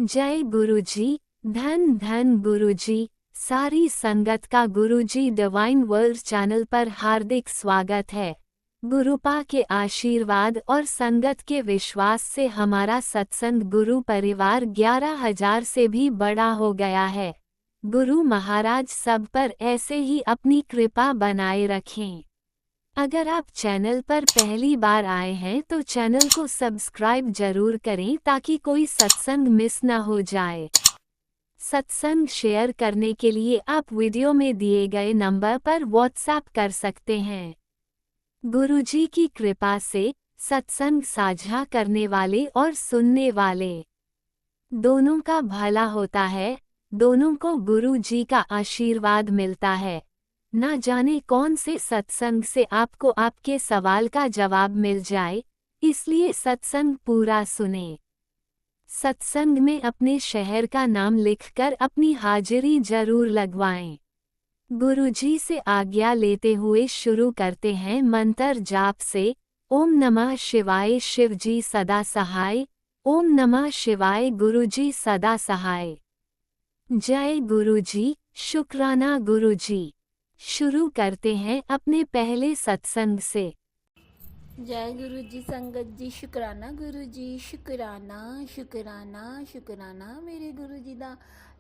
जय गुरुजी। धन धन गुरुजी। सारी संगत का गुरुजी डिवाइन वर्ल्ड चैनल पर हार्दिक स्वागत है। गुरुपा के आशीर्वाद और संगत के विश्वास से हमारा सत्संग गुरु परिवार 11,000 से भी बड़ा हो गया है। गुरु महाराज सब पर ऐसे ही अपनी कृपा बनाए रखें। अगर आप चैनल पर पहली बार आए हैं तो चैनल को सब्सक्राइब जरूर करें ताकि कोई सत्संग मिस न हो जाए। सत्संग शेयर करने के लिए आप वीडियो में दिए गए नंबर पर व्हाट्सएप कर सकते हैं। गुरुजी की कृपा से सत्संग साझा करने वाले और सुनने वाले दोनों का भला होता है। दोनों को गुरुजी का आशीर्वाद मिलता है। ना जाने कौन से सत्संग से आपको आपके सवाल का जवाब मिल जाए, इसलिए सत्संग पूरा सुने। सत्संग में अपने शहर का नाम लिखकर अपनी हाजिरी जरूर लगवाएं। गुरुजी से आज्ञा लेते हुए शुरू करते हैं मंत्र जाप से। ओम नमः शिवाय शिवजी सदा सहाय। ओम नमः शिवाय गुरुजी सदा सहाय। जय गुरुजी। शुक्राना गुरुजी। शुरू करते हैं अपने पहले सत्संग से। जय गुरु जी। संगत जी शुक्राना गुरु जी। शुक्राना शुक्राना शुक्राना मेरे गुरु जी दा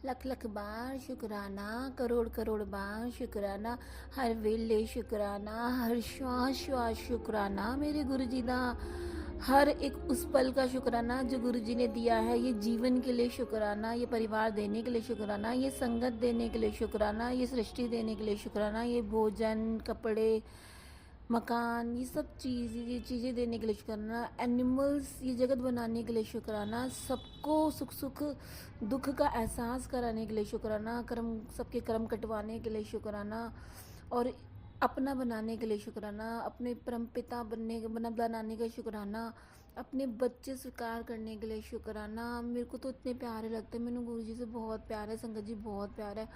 लख लख बार शुक्राना, करोड़ करोड़ बार शुक्राना, हर वेले शुक्राना, हर श्वास श्वास शुक्राना मेरे गुरु जी दा, हर एक उस पल का शुक्राना जो गुरु जी ने दिया है। ये जीवन के लिए शुक्राना, ये परिवार देने के लिए शुक्राना, ये संगत देने के लिए शुक्राना, ये सृष्टि देने के लिए शुक्राना, ये भोजन, कपड़े, मकान, ये सब ये चीज़ें देने के लिए शुक्राना, एनिमल्स, ये जगत बनाने के लिए शुक्राना, सबको सुख सुख दुख का एहसास कराने के लिए शुक्राना, कर्म सबके कर्म कटवाने के लिए शुक्राना, और अपना बनाने के लिए शुक्राना, अपने परम पिता बनाने का शुक्राना, अपने बच्चे स्वीकार करने के लिए शुक्राना। मेरे को तो इतने प्यारे लगते हैं, मैंने गुरु जी से बहुत प्यार है, संगत जी बहुत प्यार है,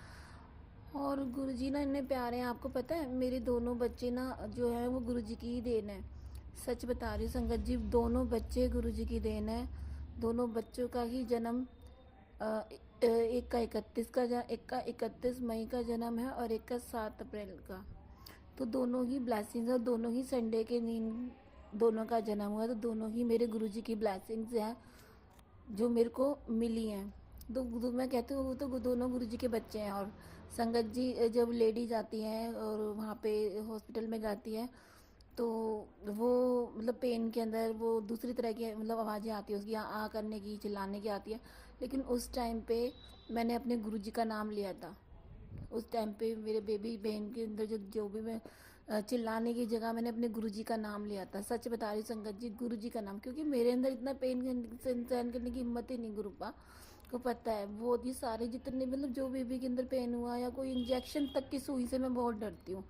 और गुरुजी ना इतने प्यारे हैं। आपको पता है मेरे दोनों बच्चे ना जो है वो गुरुजी की ही देन है। सच बता रही हूँ संगत जी, दोनों बच्चे गुरुजी की देन है। दोनों बच्चों का ही जन्म एक का 31 मई का जन्म है और एक का 7 अप्रैल का। तो दोनों ही ब्लेसिंग्स है, दोनों ही संडे के दिन दोनों का जन्म हुआ, तो दोनों ही मेरे गुरुजी की ब्लेसिंग्स हैं जो मेरे को मिली हैं। मैं कहती हूँ वो तो दोनों गुरुजी के बच्चे हैं। और संगत जी जब लेडी जाती हैं और वहाँ पे हॉस्पिटल में जाती है तो वो मतलब पेन के अंदर वो दूसरी तरह की मतलब आवाज़ें आती है उसकी, आ करने की, चिल्लाने की आती है। लेकिन उस टाइम पे मैंने अपने गुरुजी का नाम लिया था। उस टाइम पे मेरे बेबी बहन के अंदर जो भी मैं चिल्लाने की जगह मैंने अपने गुरुजी का नाम लिया था। सच बता रही संगत जी, गुरुजी का नाम, क्योंकि मेरे अंदर इतना पेन सहन करने की हिम्मत ही नहीं गुरुपा को पता है। वो ये सारे जितने मतलब जो बेबी के अंदर पेन हुआ या कोई इंजेक्शन तक की सुई से मैं बहुत डरती हूँ।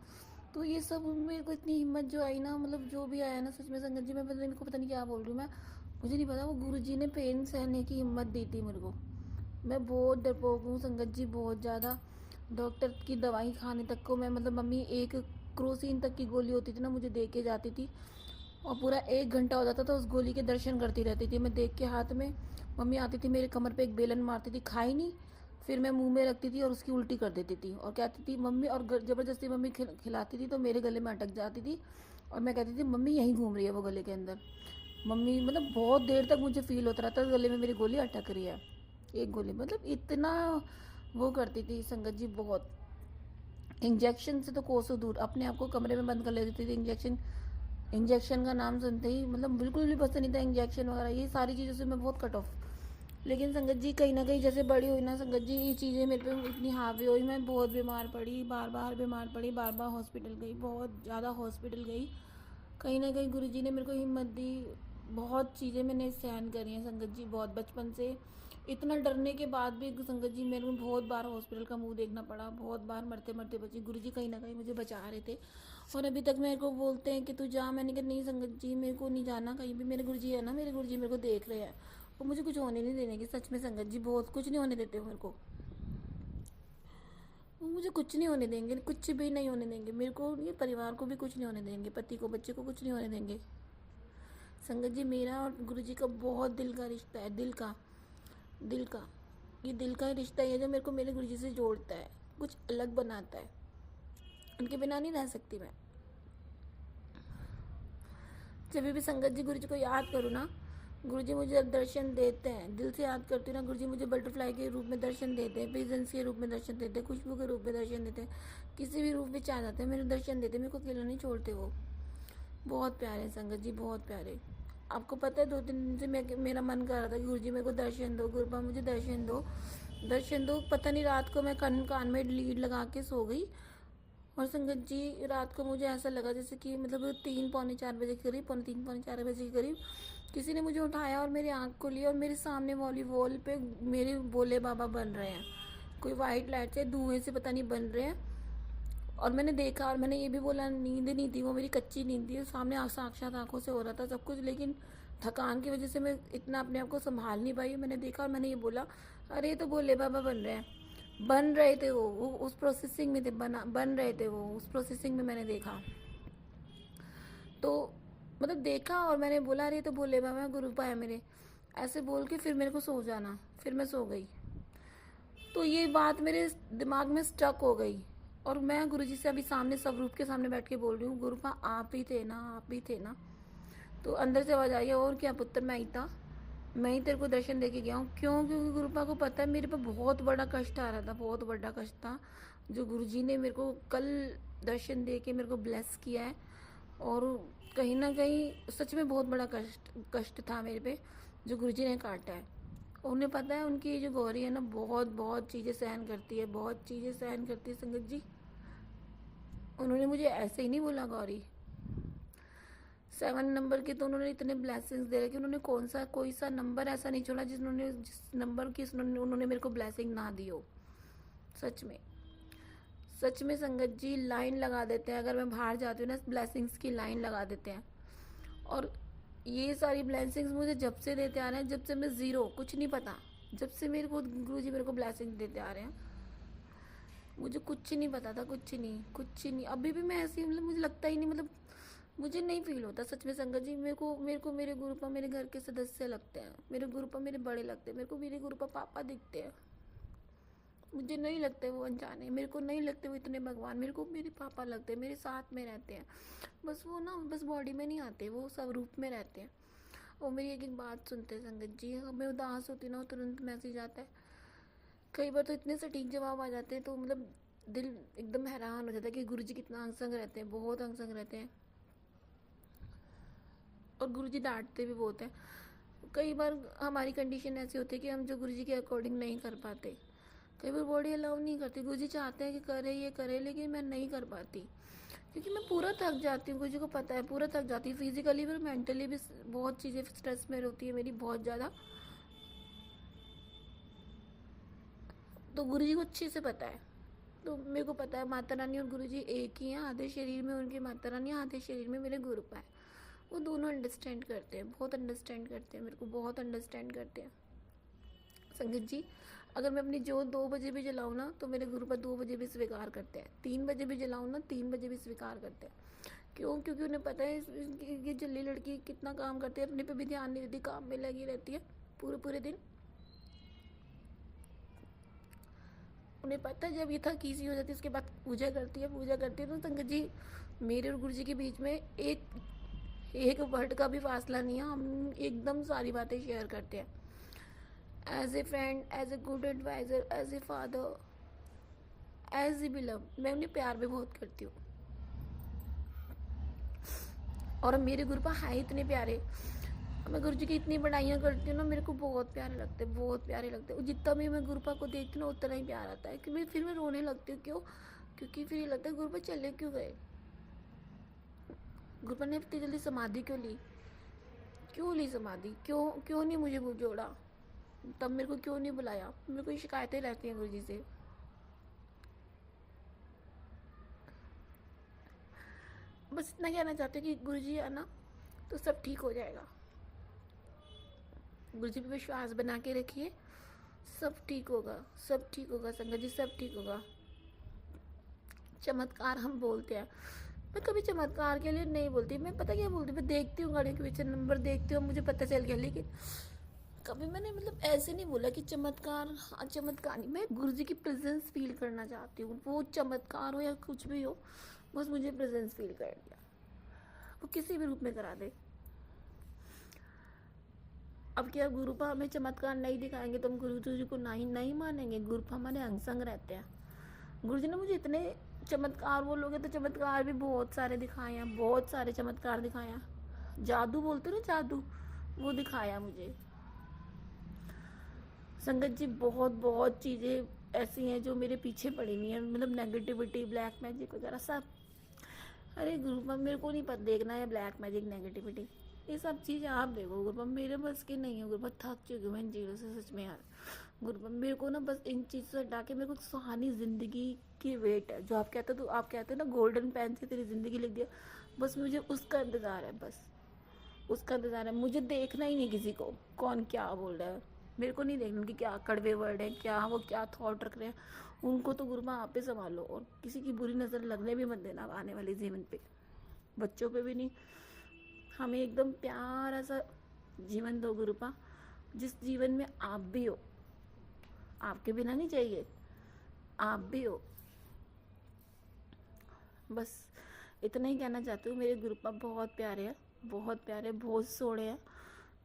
तो ये सब मेरे को इतनी हिम्मत जो आई ना, मतलब जो भी आया ना, सच में संगत जी मैं मेरे को पता नहीं क्या बोल रही हूँ मैं, मुझे नहीं पता। वो गुरुजी ने पेन सहने की हिम्मत दी थी मेरे को। मैं बहुत डरपोक हूँ संगत जी, बहुत ज़्यादा। डॉक्टर की दवाई खाने तक को मैं मतलब मम्मी एक क्रोसिन तक की गोली होती थी ना, मुझे दे के जाती थी और पूरा 1 घंटा हो जाता था उस गोली के दर्शन करती रहती थी मैं देख के। हाथ में मम्मी आती थी मेरे कमर पे एक बेलन मारती थी, खाई नहीं, फिर मैं मुंह में रखती थी और उसकी उल्टी कर देती थी और कहती थी मम्मी, और ज़बरदस्ती मम्मी खिलाती थी तो मेरे गले में अटक जाती थी और मैं कहती थी मम्मी यहीं घूम रही है वो गले के अंदर। मम्मी मतलब बहुत देर तक मुझे फील होता रहता गले में मेरी गोली अटक रही है, एक गोली, मतलब इतना वो करती थी संगत जी बहुत। इंजेक्शन से तो कोसों दूर, अपने आप को कमरे में बंद कर लेती थी। इंजेक्शन का नाम सुनते ही मतलब बिल्कुल भी पसंद नहीं था इंजेक्शन वगैरह, ये सारी चीज़ों से मैं बहुत कट ऑफ। लेकिन संगत जी कहीं ना कहीं जैसे बड़ी हुई ना संगत जी, ये चीज़ें मेरे पे इतनी हावी हुई, मैं बहुत बीमार पड़ी, बार बार बीमार पड़ी, बार बार हॉस्पिटल गई, बहुत ज़्यादा हॉस्पिटल गई। कहीं ना कहीं गुरुजी ने मेरे को हिम्मत दी। बहुत चीज़ें मैंने सहन करी हैं संगत जी, बहुत बचपन से। इतना डरने के बाद भी संगत जी मेरे को बहुत बार हॉस्पिटल का मुंह देखना पड़ा, बहुत बार मरते मरते बची। गुरुजी कहीं ना कहीं मुझे बचा रहे थे और अभी तक मेरे को बोलते हैं कि तू जा। मैंने कहा नहीं संगत जी, मेरे को नहीं जाना कहीं भी, मेरे गुरुजी है ना, मेरे गुरुजी मेरे को देख रहे हैं, वो मुझे कुछ होने नहीं देने की। सच में संगत जी बहुत कुछ नहीं होने देते मेरे को, वो मुझे कुछ नहीं होने देंगे, कुछ भी नहीं होने देंगे मेरे को, ये परिवार को भी कुछ नहीं होने देंगे, पति को, बच्चे को कुछ नहीं होने देंगे। संगत जी मेरा और गुरुजी का बहुत दिल का रिश्ता है, दिल का। दिल का, ये दिल का ही रिश्ता है जो मेरे को मेरे गुरुजी से जोड़ता है, कुछ अलग बनाता है। उनके बिना नहीं रह सकती मैं। जब भी संगत जी गुरुजी को याद करूँ ना, गुरुजी मुझे दर्शन देते हैं। दिल से याद करती हूँ ना, गुरुजी मुझे बटरफ्लाई के रूप में दर्शन देते हैं, पिजन्स के रूप में दर्शन देते हैं, खुशबू के रूप में दर्शन देते हैं, किसी भी रूप में चाह जाते हैं, मेरे दर्शन देते हैं, मेरे को अकेला नहीं छोड़ते वो। बहुत प्यारे संगत जी, बहुत प्यारे। आपको पता है 2-3 दिन से मेरा मन कर रहा था कि गुरुजी मेरे को दर्शन दो, गुरुपा मुझे दर्शन दो, दर्शन दो। पता नहीं रात को मैं कान में लीड लगा के सो गई, और संगत जी रात को मुझे ऐसा लगा जैसे कि मतलब 3-4 बजे के करीब, 3-4 बजे के करीब किसी ने मुझे उठाया और मेरी आँख को लिया, और मेरे सामने वाली वॉल पे मेरे भोले बाबा बन रहे हैं, कोई वाइट लाइट से धुएं से पता नहीं बन रहे हैं। और मैंने देखा, और मैंने ये भी बोला नींद नहीं थी, वो मेरी कच्ची नींद थी, सामने साक्षात आंखों से हो रहा था सब कुछ, लेकिन थकान की वजह से मैं इतना अपने आप को संभाल नहीं पाई। मैंने देखा और मैंने ये बोला, अरे ये तो भोले बाबा बन रहे हैं। बन रहे थे वो उस प्रोसेसिंग में थे, बन रहे थे वो उस प्रोसेसिंग में। मैंने देखा तो मतलब देखा, और मैंने बोला अरे तो भोले बाबा गुरुपा है मेरे, ऐसे बोल के फिर मेरे को सो जाना, फिर मैं सो गई। तो ये बात मेरे दिमाग में स्टक हो गई, और मैं गुरुजी से अभी सामने सब रूप के सामने बैठ के बोल रही हूँ, गुरुपा आप ही थे ना, आप ही थे ना। तो अंदर से आवाज़ आई है, और क्या पुत्र, मैं ही था, मैं ही तेरे को दर्शन दे के गया हूँ। क्यों? क्योंकि गुरुपा को पता है मेरे पे बहुत बड़ा कष्ट आ रहा था, बहुत बड़ा कष्ट था, जो गुरुजी ने मेरे को कल दर्शन दे के मेरे को ब्लेस किया है। और कहीं ना कहीं सच में बहुत बड़ा कष्ट था मेरे पे, जो गुरुजी ने काटा है। उन्हें पता है उनकी जो गौरी है ना, बहुत बहुत चीज़ें सहन करती है, बहुत चीज़ें सहन करती है संगत जी। उन्होंने मुझे ऐसे ही नहीं बोला गौरी, 7 नंबर के तो उन्होंने इतने ब्लेसिंग्स दे रखे, उन्होंने कोई सा नंबर ऐसा नहीं छोड़ा जिस नंबर की उन्होंने मेरे को ब्लेसिंग ना दी हो। सच में संगत जी लाइन लगा देते हैं, अगर मैं बाहर जाती हूँ ना, ब्लेसिंग्स की लाइन लगा देते हैं। और ये सारी ब्लेसिंग्स मुझे जब से देते आ रहे हैं, जब से मैं ज़ीरो, कुछ नहीं पता, जब से मेरे को गुरुजी मेरे को ब्लेसिंग देते आ रहे हैं, मुझे कुछ नहीं पता था, कुछ नहीं। अभी भी मैं ऐसी, मतलब मुझे लगता ही नहीं, मतलब मुझे नहीं फील होता सच में संगत जी। मेरे को मेरे गुरुपा मेरे घर के सदस्य लगते हैं, मेरे गुरुपा मेरे बड़े लगते हैं, मेरे को मेरे गुरुपा पापा दिखते हैं। मुझे नहीं लगते वो अनजाने, मेरे को नहीं लगते वो इतने भगवान, मेरे को मेरे पापा लगते हैं, मेरे साथ में रहते हैं। बस वो ना, बस बॉडी में नहीं आते, वो सब रूप में रहते हैं। और मेरी एक बात सुनते हैं संगत जी, मैं उदास होती ना, तुरंत मैसेज आता है, कई बार तो इतने सटीक जवाब आ जाते हैं, तो मतलब दिल एकदम हैरान हो जाता है कि गुरुजी कितना अंग-संग रहते हैं, बहुत अंग-संग रहते हैं। और गुरुजी डांटते भी बहुत हैं। कई बार हमारी कंडीशन ऐसी होती है कि हम जो गुरुजी के अकॉर्डिंग नहीं कर पाते, कई बार बॉडी अलाउ नहीं करती। गुरुजी चाहते हैं कि करे ये करे, लेकिन मैं नहीं कर पाती, क्योंकि मैं पूरा थक जाती हूँ, गुरुजी को पता है, पूरा थक जाती हूँ, फिजिकली भी मेंटली भी बहुत चीज़ें स्ट्रेस में होती है मेरी, बहुत ज़्यादा। तो गुरुजी को अच्छे से पता है, तो मेरे को पता है माता रानी और गुरुजी एक ही हैं, आधे शरीर में उनकी माता रानी, आधे शरीर में मेरे गुरुपा है। वो दोनों अंडरस्टैंड करते हैं, बहुत अंडरस्टैंड करते हैं, मेरे को बहुत अंडरस्टैंड करते हैं संगत जी। अगर मैं अपनी जोत 2 बजे भी जलाऊँ ना, तो मेरे गुरुपा 2 बजे भी स्वीकार करते हैं, 3 बजे भी जलाऊँ ना, 3 बजे भी स्वीकार करते हैं। क्यों? क्योंकि उन्हें पता है ये जल्दी लड़की कितना काम करती है, अपने पे भी ध्यान नहीं देती, काम में लगी रहती है पूरे दिन। उन्हें पता है जब ये थकी सी हो जाती है, उसके बाद पूजा करती है। तो संगत जी मेरे और गुरुजी के बीच में एक वर्ड का भी फासला नहीं है, हम एकदम सारी बातें शेयर करते हैं, as a friend, as a good adviser, as a father, as a beloved. मैं उन्हें प्यार भी बहुत करती हूँ, और मेरे गुरुपा हैं इतने प्यारे। मैं गुरुजी की इतनी बड़ाइयाँ करती हूँ ना, मेरे को बहुत प्यारे लगते हैं, बहुत प्यारे लगते हैं। जितना भी मैं गुरुपा को देखती हूँ ना, उतना ही प्यार आता है, क्योंकि फिर मैं रोने लगती हूँ। क्यों? क्योंकि फिर ये लगता है गुरुपा चले क्यों गए, गुरुपा ने इतनी जल्दी समाधि क्यों ली समाधि, क्यों नहीं मुझे जोड़ा, तब मेरे को क्यों नहीं बुलाया। मेरे को ये शिकायतें रहती हैं गुरुजी से। बस इतना कहना चाहती हूँ कि गुरुजी है ना, तो सब ठीक हो जाएगा। गुरुजी पे विश्वास बना के रखिए, सब ठीक होगा, सब ठीक होगा संगत जी, सब ठीक होगा। चमत्कार हम बोलते हैं, मैं कभी चमत्कार के लिए नहीं बोलती, मैं पता क्या बोलती, मैं देखती हूँ गाड़ियों के पीछे नंबर देखती हूँ, मुझे पता चल गया, लेकिन कभी मैंने मतलब ऐसे नहीं बोला कि चमत्कार, हाँ चमत्कार नहीं, मैं गुरु जी की प्रेजेंस फील करना चाहती हूँ, वो चमत्कार हो या कुछ भी हो, बस मुझे प्रेजेंस फील कर दिया, वो किसी भी रूप में करा दे। अब क्या गुरुपा हमें चमत्कार नहीं दिखाएंगे तो हम गुरु जी को नहीं मानेंगे? गुरुपा हमारे अंग संग रहते हैं। गुरु जी ने मुझे इतने चमत्कार, बोलोगे तो चमत्कार भी बहुत सारे दिखाए हैं, बहुत सारे चमत्कार दिखाए हैं। जादू बोलते ना, जादू, वो दिखाया मुझे। संगत जी बहुत बहुत चीज़ें ऐसी हैं जो मेरे पीछे पड़ी हुई हैं, मतलब नेगेटिविटी, ब्लैक मैजिक वगैरह सब। अरे गुरुपा मेरे को नहीं पता देखना है ब्लैक मैजिक, नेगेटिविटी, ये सब चीज़ें आप देखो गुरुपा, मेरे बस की नहीं है गुरुपा, थक चुकी हूँ मैं इन चीज़ों से सच में यार। गुरुपा मेरे को ना बस इन चीज़ों से हटा के मेरे को सुहानी ज़िंदगी की वेट है, जो आप कहते हो, तो आप कहते हो ना गोल्डन पेन से तेरी ज़िंदगी लिख दिया, बस मुझे उसका इंतज़ार है, बस उसका इंतज़ार है। मुझे देखना ही नहीं किसी को कौन क्या बोल रहा है, मेरे को नहीं देखना उनकी क्या कड़वे वर्ड है, क्या वो क्या थॉट रख रहे हैं, उनको तो गुरुपा आप ही संभालो, और किसी की बुरी नज़र लगने भी मत देना आने वाले जीवन पे, बच्चों पे भी नहीं। हमें एकदम प्यारा सा जीवन दो गुरुपा, जिस जीवन में आप भी हो, आपके बिना नहीं चाहिए, आप भी हो। बस इतना ही कहना चाहती हूँ। मेरे गुरुपा बहुत प्यारे हैं, बहुत प्यारे, बहुत सोहणे हैं,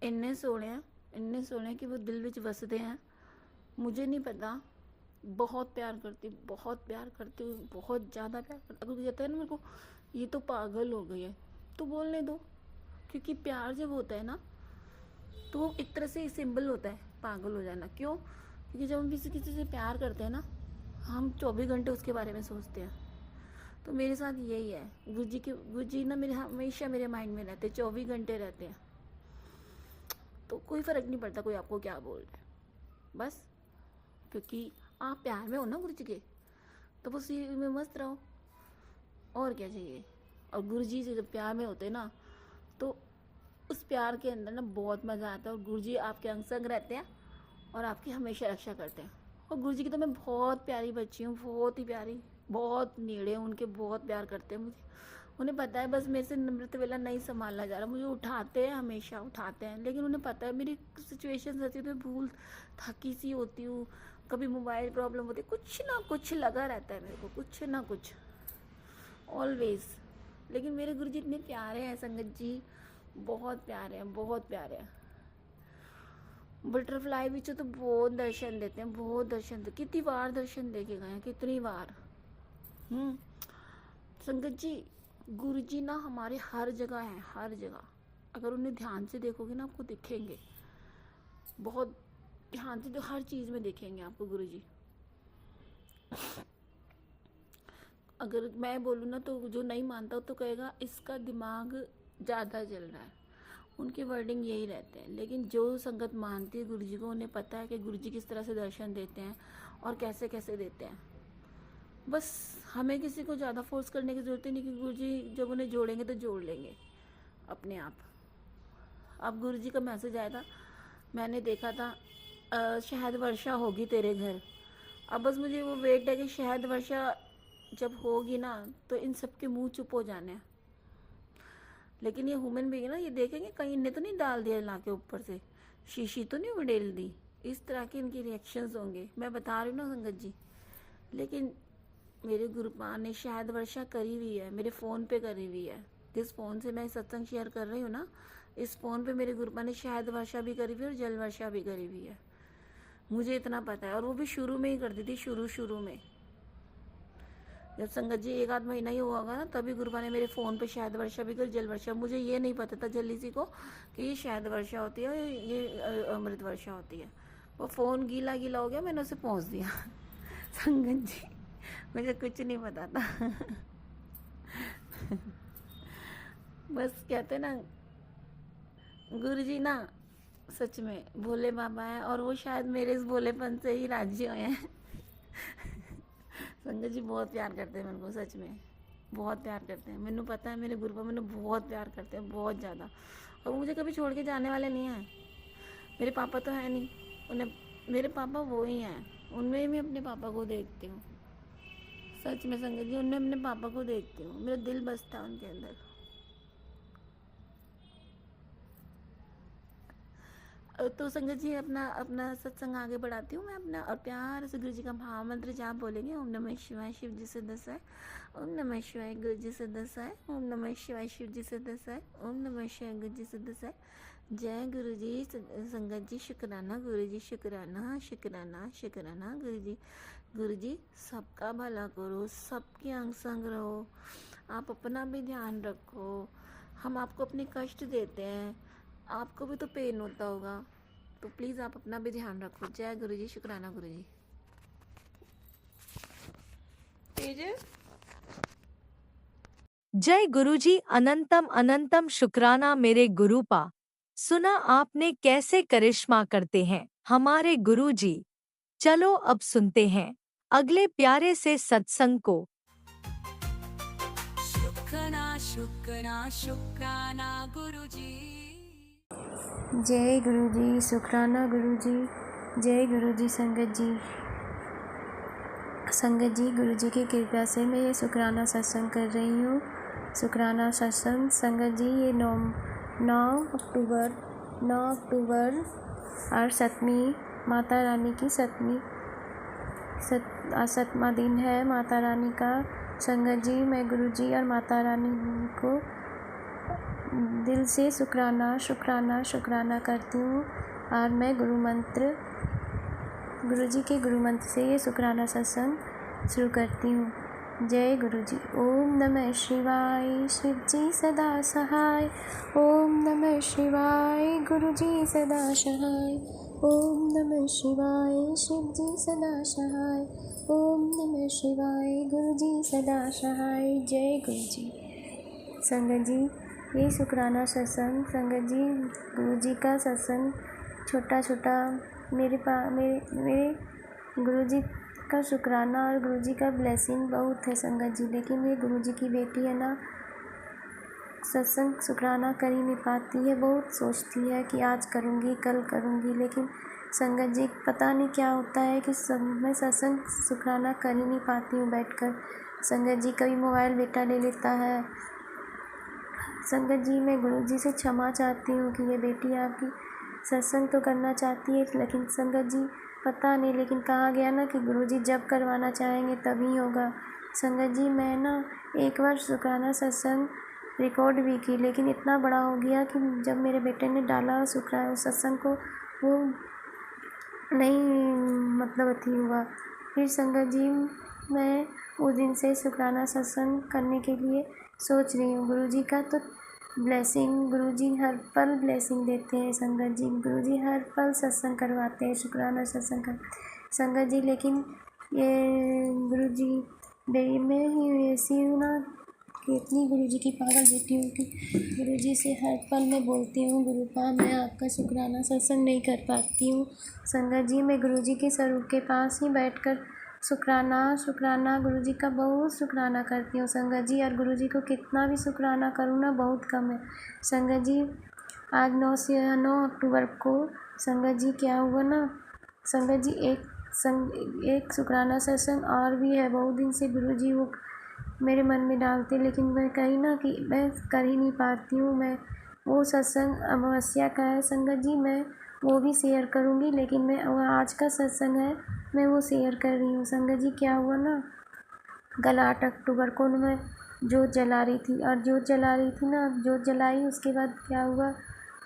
इन्ने सोहणे हैं, इन्ने सोहणे हैं कि वो दिल विच वसदे हैं। मुझे नहीं पता, बहुत प्यार करती हूँ, बहुत प्यार करती हूँ, बहुत ज़्यादा प्यार करती हूँ। कहते हैं ना मेरे को ये तो पागल हो गई है, तो बोलने दो, क्योंकि प्यार जब होता है ना तो वो एक तरह से सिंबल होता है पागल हो जाना। क्यों? क्योंकि जब हम किसी किसी से प्यार करते हैं ना, हम 24 घंटे उसके बारे में सोचते हैं। तो मेरे साथ यही है, गुरु जी ना मेरे हमेशा मेरे माइंड में रहते, 24 घंटे रहते हैं। तो कोई फ़र्क नहीं पड़ता कोई आपको क्या बोल रहा है, बस क्योंकि आप प्यार में हो ना गुरु जी के, तो उसी में मस्त रहो, और क्या चाहिए। और गुरु जी से जब प्यार में होते ना, तो उस प्यार के अंदर ना बहुत मज़ा आता है, और गुरु जी आपके अंग संग रहते हैं और आपकी हमेशा रक्षा करते हैं। और गुरु जी की तो मैं बहुत प्यारी बच्ची हूँ, बहुत ही प्यारी, बहुत नेड़े उनके, बहुत प्यार करते हैं मुझे। उन्हें पता है बस मेरे से नम्रत वेला नहीं संभाला जा रहा, मुझे उठाते हैं, हमेशा उठाते हैं, लेकिन उन्हें पता है मेरी सिचुएशन रहती है तो भूल थकी सी होती हूँ, कभी मोबाइल प्रॉब्लम होती है, कुछ ना कुछ लगा रहता है मेरे को, कुछ ना कुछ ऑलवेज। लेकिन मेरे गुरु जी इतने प्यारे हैं संगत जी, बहुत प्यारे हैं, बहुत प्यारे हैं। बटरफ्लाई भी तो बहुत दर्शन देते हैं, बहुत दर्शन दे, कितनी बार दर्शन दे के गए हैं, कितनी बार। संगत जी गुरु जी ना हमारे हर जगह हैं, हर जगह। अगर उन्हें ध्यान से देखोगे ना आपको दिखेंगे, बहुत ध्यान से, तो हर चीज़ में देखेंगे आपको गुरु जी। अगर मैं बोलूँ ना तो जो नहीं मानता तो कहेगा इसका दिमाग ज़्यादा चल रहा है, उनके वर्डिंग यही रहते हैं। लेकिन जो संगत मानती है गुरु जी को, उन्हें पता है कि गुरु जी किस तरह से दर्शन देते हैं और कैसे कैसे देते हैं। बस हमें किसी को ज़्यादा फोर्स करने की ज़रूरत ही नहीं, कि गुरु जी जब उन्हें जोड़ेंगे तो जोड़ लेंगे अपने आप। अब गुरु जी का मैसेज आया था, मैंने देखा था शायद वर्षा होगी तेरे घर। अब बस मुझे वो वेट है कि शायद वर्षा जब होगी ना तो इन सब के मुंह चुप हो जाने हैं। लेकिन ये ह्यूमन बीइंग ना, ये देखेंगे कहीं ने तो नहीं डाल दिया ला के ऊपर से, शीशी तो नहीं उड़ेल दी, इस तरह के इनके रिएक्शंस होंगे, मैं बता रही हूँ ना संगत जी। लेकिन मेरे गुरुपा ने शायद वर्षा करी हुई है, मेरे फ़ोन पे करी हुई है। जिस फ़ोन से मैं सत्संग शेयर कर रही हूँ ना, इस फ़ोन पे मेरे गुरुपा ने शायद वर्षा भी करी हुई है और जल वर्षा भी करी हुई है, मुझे इतना पता है। और वो भी शुरू में ही कर दी थी, शुरू में, जब संगत जी 1 आध महीना ही हुआ होगा ना, तभी गुरुपा ने मेरे फ़ोन पे शायद वर्षा भी कर, जल वर्षा। मुझे ये नहीं पता था जल्दी सी को कि ये शायद वर्षा होती है, ये अमृत वर्षा होती है। वो फ़ोन गीला गीला हो गया, मैंने उसे पहुँच दिया। संगत जी मुझे कुछ नहीं पता था। बस कहते ना गुरु जी ना सच में भोले बाबा हैं, और वो शायद मेरे इस भोलेपन से ही राजी हुए हैं। संगत जी बहुत प्यार करते हैं मेरे को, सच में बहुत प्यार करते हैं। मैंने पता है मेरे गुरुपा मैंने बहुत प्यार करते हैं, बहुत ज़्यादा, और मुझे कभी छोड़ के जाने वाले नहीं हैं। मेरे पापा तो है नहीं, उन्हें मेरे पापा वो ही हैं, उनमें मैं अपने पापा को देखती हूँ, सच में संगत जी, उनमें अपने पापा को देखती हूँ, मेरा दिल बसता है उनके अंदर। तो संगत जी अपना अपना सत्संग आगे बढ़ाती हूँ मैं अपना, और प्यार से गुरु जी का भाव मंत्र जाप बोलेंगे। ओम नमः शिवाय शिव जी से 10 है, ओम नमः शिवाय गुरु जी से 10 है, ओम नमः शिवाय शिव जी से 10 है, ओम नमः शिवाय गुरु जी से 10 है। जय गुरु जी। संगत जी शुक्राना गुरु जी, शुक्राना शुक्राना शुक्राना गुरु जी। गुरु जी सबका भला करो, सबके अंग संग रहो, आप अपना भी ध्यान रखो। हम आपको अपने कष्ट देते हैं, आपको भी तो पेन होता होगा, तो प्लीज़ आप अपना भी ध्यान रखो। जय गुरु जी, शुक्राना गुरु जी। तेज जय गुरुजी, अनंतम अनंतम शुक्राना मेरे गुरुपा। सुना आपने कैसे करिश्मा करते हैं हमारे गुरुजी। चलो अब सुनते हैं अगले प्यारे से सत्संग को। शुक्राना शुक्राना शुक्राना गुरुजी। जय गुरु जी, शुक्राना गुरु जी। जय गुरु जी। संगत जी गुरु जी की कृपा से मैं ये शुक्राना सत्संग कर रही हूँ। शुक्राना सत्संग संगत जी ये 9 अक्टूबर और 7वीं माता रानी की 7वां दिन है माता रानी का। संगत जी मैं गुरु जी और माता रानी को दिल से शुक्राना शुक्राना शुक्राना करती हूँ। और मैं गुरु जी के गुरु मंत्र से ये शुक्राना सत्संग शुरू करती हूँ। जय गुरु जी। ओम नमः शिवाय शिव जी सदा सहाय, ओम नमः शिवाय गुरु जी सदा सहाय, ओम नमः शिवाय शिव जी सदा सहाय, ओम नमः शिवाय गुरु जी सदा सहाय। जय गुरु जी। संगत जी ये शुक्राना सत्संग संगत जी गुरु जी का सत्संग छोटा छोटा मेरे गुरु जी का शुक्राना और गुरु जी का ब्लेसिंग बहुत है संगत जी। लेकिन ये गुरु जी की बेटी है ना, सत्संग शुक्राना कर ही नहीं पाती है। बहुत सोचती है कि आज करूँगी कल करूँगी, लेकिन संगत जी पता नहीं क्या होता है कि मैं सत्संग शुक्राना कर ही नहीं पाती हूँ बैठकर। संगत जी कभी मोबाइल बेटा ले लेता है। संगत जी मैं गुरु जी से क्षमा चाहती हूँ कि ये बेटी आपकी सत्संग तो करना चाहती है, लेकिन संगत जी पता नहीं, लेकिन कहा गया ना कि गुरु जी जब करवाना चाहेंगे तभी होगा। संगत जी मैं ना एक बार शुक्राना सत्संग रिकॉर्ड भी की, लेकिन इतना बड़ा हो गया कि जब मेरे बेटे ने डाला शुक्राना सत्संग को, वो नहीं मतलब अथी हुआ। फिर संगत जी मैं उस दिन से शुक्राना सत्संग करने के लिए सोच रही हूँ। गुरु जी का तो ब्लेसिंग, गुरु जी हर पल ब्लेसिंग देते हैं संगत जी। गुरु जी हर पल सत्संग करवाते हैं, शुक्राना सत्संग कर संगत जी। लेकिन ये गुरु जी मैं ही ऐसी हूँ ना कि इतनी गुरु जी की पागल बेटी हूँ कि गुरु जी से हर पल मैं बोलती हूँ गुरुपा मैं आपका शुक्राना सत्संग नहीं कर पाती हूँ। संगत जी मैं गुरु जी के स्वरूप के पास ही बैठकर शुक्राना शुक्राना गुरु जी का बहुत शुक्राना करती हूँ संगत जी। और गुरु जी को कितना भी शुक्राना करूँ ना बहुत कम है संगत जी। आज 9 अक्टूबर को संगत जी क्या हुआ ना संगत जी, एक शुक्राना सत्संग और भी है। बहुत दिन से गुरु जी वो मेरे मन में डालते, लेकिन मैं कहीं ना कि मैं कर ही नहीं पाती हूँ। मैं वो सत्संग अमावस्या का है संगत जी, मैं वो भी शेयर करूँगी, लेकिन मैं वो आज का सत्संग है मैं वो शेयर कर रही हूँ संगत जी। क्या हुआ ना, कल 8 अक्टूबर को मैं जोत जला रही थी, और जोत जला रही थी ना, जोत जलाई उसके बाद क्या हुआ,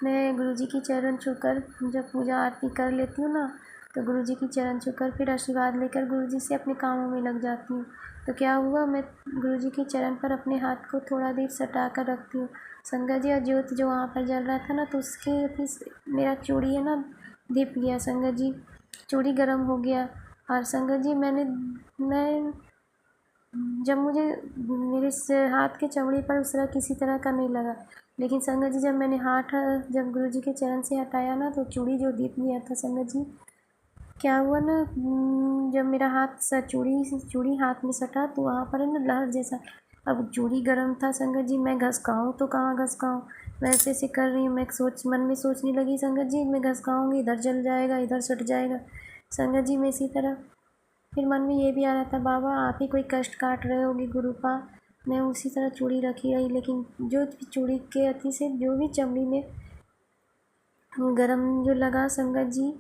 मैं गुरु जी की चरण छूकर जब पूजा आरती कर लेती हूँ ना, तो गुरु जी की चरण छूकर फिर आशीर्वाद लेकर गुरु जी से अपने कामों में लग जाती हूँ। तो क्या हुआ, मैं गुरु जी के चरण पर अपने हाथ को थोड़ा देर सटा कर रखती हूँ संगत जी, और ज्योत जो वहाँ पर जल रहा था ना, तो उसके मेरा चूड़ी है ना दीप गया संगत जी, चूड़ी गर्म हो गया। और संगत जी मैं जब मुझे मेरे हाथ के चमड़ी पर उस तरह किसी तरह का नहीं लगा, लेकिन संगत जी जब मैंने जब गुरु जी के चरण से हटाया ना, तो चूड़ी जो दीप गया था संगत जी, क्या हुआ ना, जब मेरा हाथ चूड़ी हाथ में सटा तो वहाँ पर है ना लहर जैसा, अब चूड़ी गर्म था संगत जी, मैं घसकाऊँ तो कहाँ घसकाऊँ, मैं ऐसे कर रही हूँ। मैं मन में सोचने लगी संगत जी, मैं घसकाऊँगी इधर जल जाएगा इधर सट जाएगा संगत जी। मैं इसी तरह फिर मन में ये भी आ रहा था, बाबा आप ही कोई कष्ट काट रहे होगी गुरुपा। मैं उसी तरह चूड़ी रखी रही, लेकिन जो चूड़ी के अति से जो भी चमड़ी में गरम जो लगा संगत जी,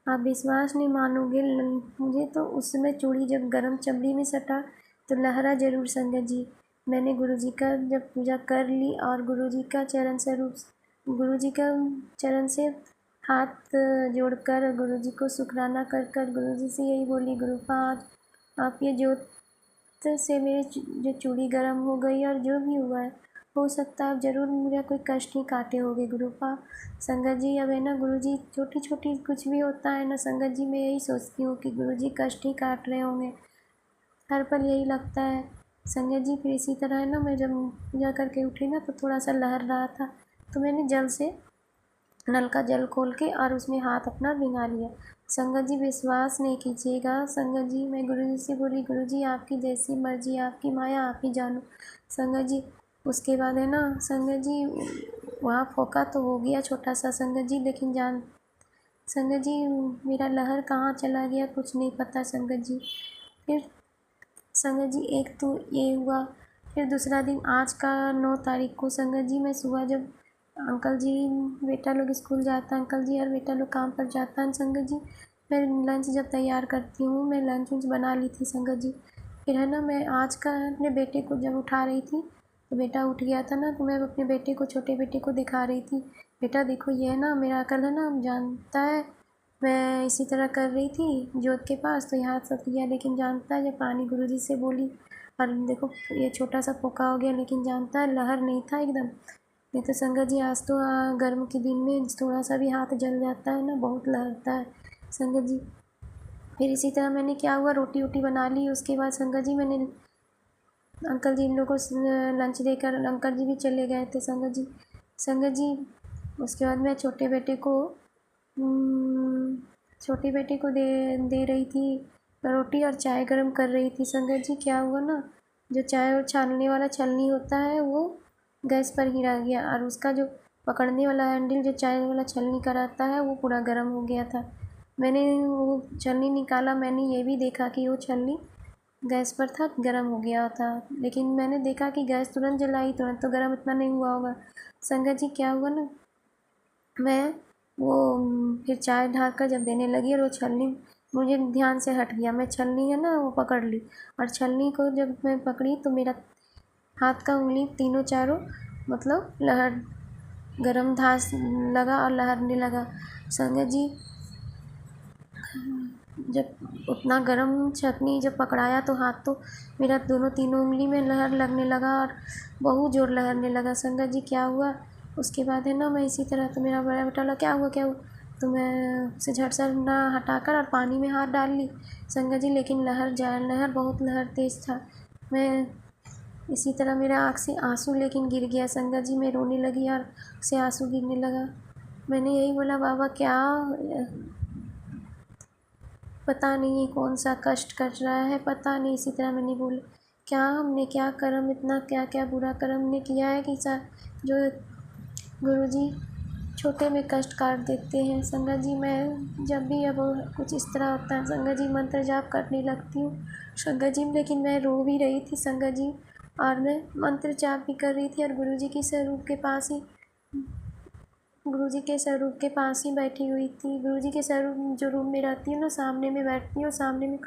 आप विश्वास नहीं मानोगे, मुझे तो उस समय चूड़ी जब गरम चमड़ी में सटा तो लहरा ज़रूर संगत जी। मैंने गुरुजी का जब पूजा कर ली और गुरुजी का गुरुजी का चरण से हाथ जोड़कर गुरुजी को शुक्राना कर कर गुरुजी से यही बोली, गुरुपा आज आप ये जोत से मेरे जो चूड़ी गर्म हो गई और जो भी हुआ है, हो सकता है आप ज़रूर मेरा कोई कष्ट ही काटे होगे गुरुपा। संगत जी अब है ना गुरुजी, छोटी छोटी कुछ भी होता है ना संगत जी, मैं यही सोचती हूँ कि गुरुजी कष्ट ही काट रहे होंगे, हर पल यही लगता है संगत जी। फिर इसी तरह है ना, मैं जब पूजा करके उठी ना तो थोड़ा सा लहर रहा था, तो मैंने जल से नल का जल खोल के और उसमें हाथ अपना भिंगा लिया। संगत जी विश्वास नहीं कीजिएगा संगत जी, मैं गुरुजी से बोली, गुरुजी आपकी जैसी मर्जी, आपकी माया आप ही जानो संगत जी। उसके बाद है ना संगत जी, वहाँ फोका तो हो गया छोटा सा संगत जी, लेकिन संगत जी मेरा लहर कहाँ चला गया कुछ नहीं पता संगत जी। फिर संगत जी एक तो ये हुआ, फिर दूसरा दिन आज का 9 तारीख को संगत जी, मैं सुबह जब अंकल जी बेटा लोग स्कूल जाता है, अंकल जी और बेटा लोग काम पर जाता है संगत जी, मैं लंच जब तैयार करती हूँ, मैं लंच वंच बना ली थी संगत जी। फिर है ना, मैं आज का अपने बेटे को जब उठा रही थी तो बेटा उठ गया था ना, तो मैं अपने बेटे को, छोटे बेटे को दिखा रही थी, बेटा देखो ये है ना मेरा अकल है ना, जानता है मैं इसी तरह कर रही थी जोत के पास तो यहाँ सब किया, लेकिन जानता है जब पानी गुरुजी से बोली और देखो ये छोटा सा पोका हो गया, लेकिन जानता है लहर नहीं था एकदम। नहीं तो संगत जी आज तो गर्म के दिन में थोड़ा सा भी हाथ जल जाता है ना, बहुत लहरता है संगत जी। फिर इसी तरह मैंने क्या हुआ, रोटी वोटी बना ली, उसके बाद संगत जी मैंने अंकल जी इन लोगों को लंच देकर अंकल जी भी चले गए थे संगत जी। संगत जी उसके बाद मैं छोटे बेटे को दे रही थी रोटी और चाय गर्म कर रही थी संगत जी। क्या हुआ ना, जो चाय और छानने वाला छलनी होता है वो गैस पर ही रह गया और उसका जो पकड़ने वाला हैंडल जो चाय वाला छलनी कराता है वो पूरा गर्म हो गया था। मैंने वो छलनी निकाला, मैंने ये भी देखा कि वो छलनी गैस पर था, गर्म हो गया था, लेकिन मैंने देखा कि गैस तुरंत जलाई, तुरंत तो गर्म इतना नहीं हुआ होगा संगत जी। क्या हुआ ना, मैं वो फिर चाय ढाल कर जब देने लगी और वो छलनी मुझे ध्यान से हट गया, मैं छलनी है ना वो पकड़ ली और छलनी को जब मैं पकड़ी तो मेरा हाथ का उंगली तीनों चारों मतलब लहर गरम धांस लगा और लहरने लगा संगत जी। जब उतना गरम छकनी जब पकड़ाया तो हाथ तो मेरा दोनों तीनों उंगली में लहर लगने लगा और बहुत ज़ोर लहरने लगा संगत जी। क्या हुआ उसके बाद है ना, मैं इसी तरह तो मेरा बड़ा बेटा बोला क्या हुआ तो मैं उसे झट से ना हटाकर और पानी में हाथ डाल ली संगत जी, लेकिन लहर बहुत लहर तेज़ था। मैं इसी तरह मेरा आँख से आंसू लेकिन गिर गया संगत जी, मैं रोने लगी और से आंसू गिरने लगा। मैंने यही बोला बाबा क्या पता नहीं है कौन सा कष्ट कट रहा है, पता नहीं। इसी तरह मैंने बोला क्या हमने क्या कर्म इतना क्या क्या बुरा कर्म ने किया है कि जो गुरुजी छोटे में कष्ट काट देते हैं संगत जी। मैं जब भी अब कुछ इस तरह होता है संगत जी मंत्र जाप करने लगती हूँ संगत जी, लेकिन मैं रो भी रही थी संगत जी और मैं मंत्र जाप भी कर रही थी और गुरुजी के स्वरूप के पास ही बैठी हुई थी। गुरुजी के स्वरूप जो रूम में रहती है ना सामने में बैठती हूँ, सामने में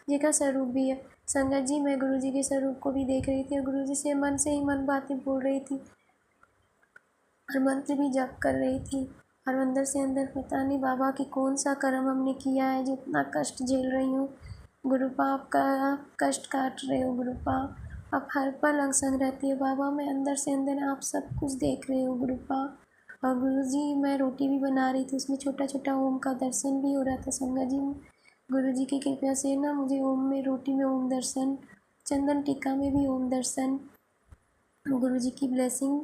जी का स्वरूप भी है संगत जी। मैं गुरुजी के स्वरूप को भी देख रही थी और गुरुजी से ही मन बातें बोल रही थी और मंत्र भी जप कर रही थी और अंदर से अंदर पता नहीं बाबा कि कौन सा कर्म हमने किया है जो इतना कष्ट झेल रही हूँ। गुरुपा आपका कष्ट काट रहे हो गुरुपा, आप हर पल अंग संग रहती हो बाबा, मैं अंदर से अंदर आप सब कुछ देख रही हूँ गुरुपा। और गुरुजी मैं रोटी भी बना रही थी, उसमें छोटा छोटा ओम का दर्शन भी हो रहा था संगत जी। गुरुजी की कृपा से ना मुझे ओम में रोटी में ओम दर्शन, चंदन टीका में भी ओम दर्शन, गुरुजी की ब्लेसिंग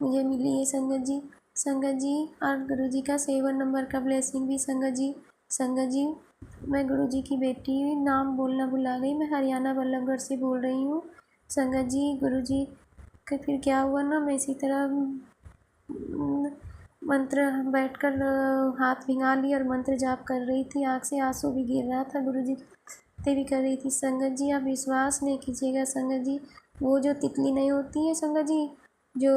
मुझे मिली है संगत जी और गुरुजी का 7 नंबर का ब्लेसिंग भी संगत जी। मैं गुरुजी की बेटी, नाम बोलना भुला गई, मैं हरियाणा बल्लभगढ़ से बोल रही हूँ संगत जी। गुरुजी का फिर क्या हुआ ना, मैं इसी तरह मंत्र बैठकर हाथ भिंगा ली और मंत्र जाप कर रही थी, आँख से आंसू भी गिर रहा था, गुरुजी बातें भी कर रही थी संगत जी। आप विश्वास नहीं कीजिएगा संगत जी, वो जो तितली नहीं होती है संगत जी, जो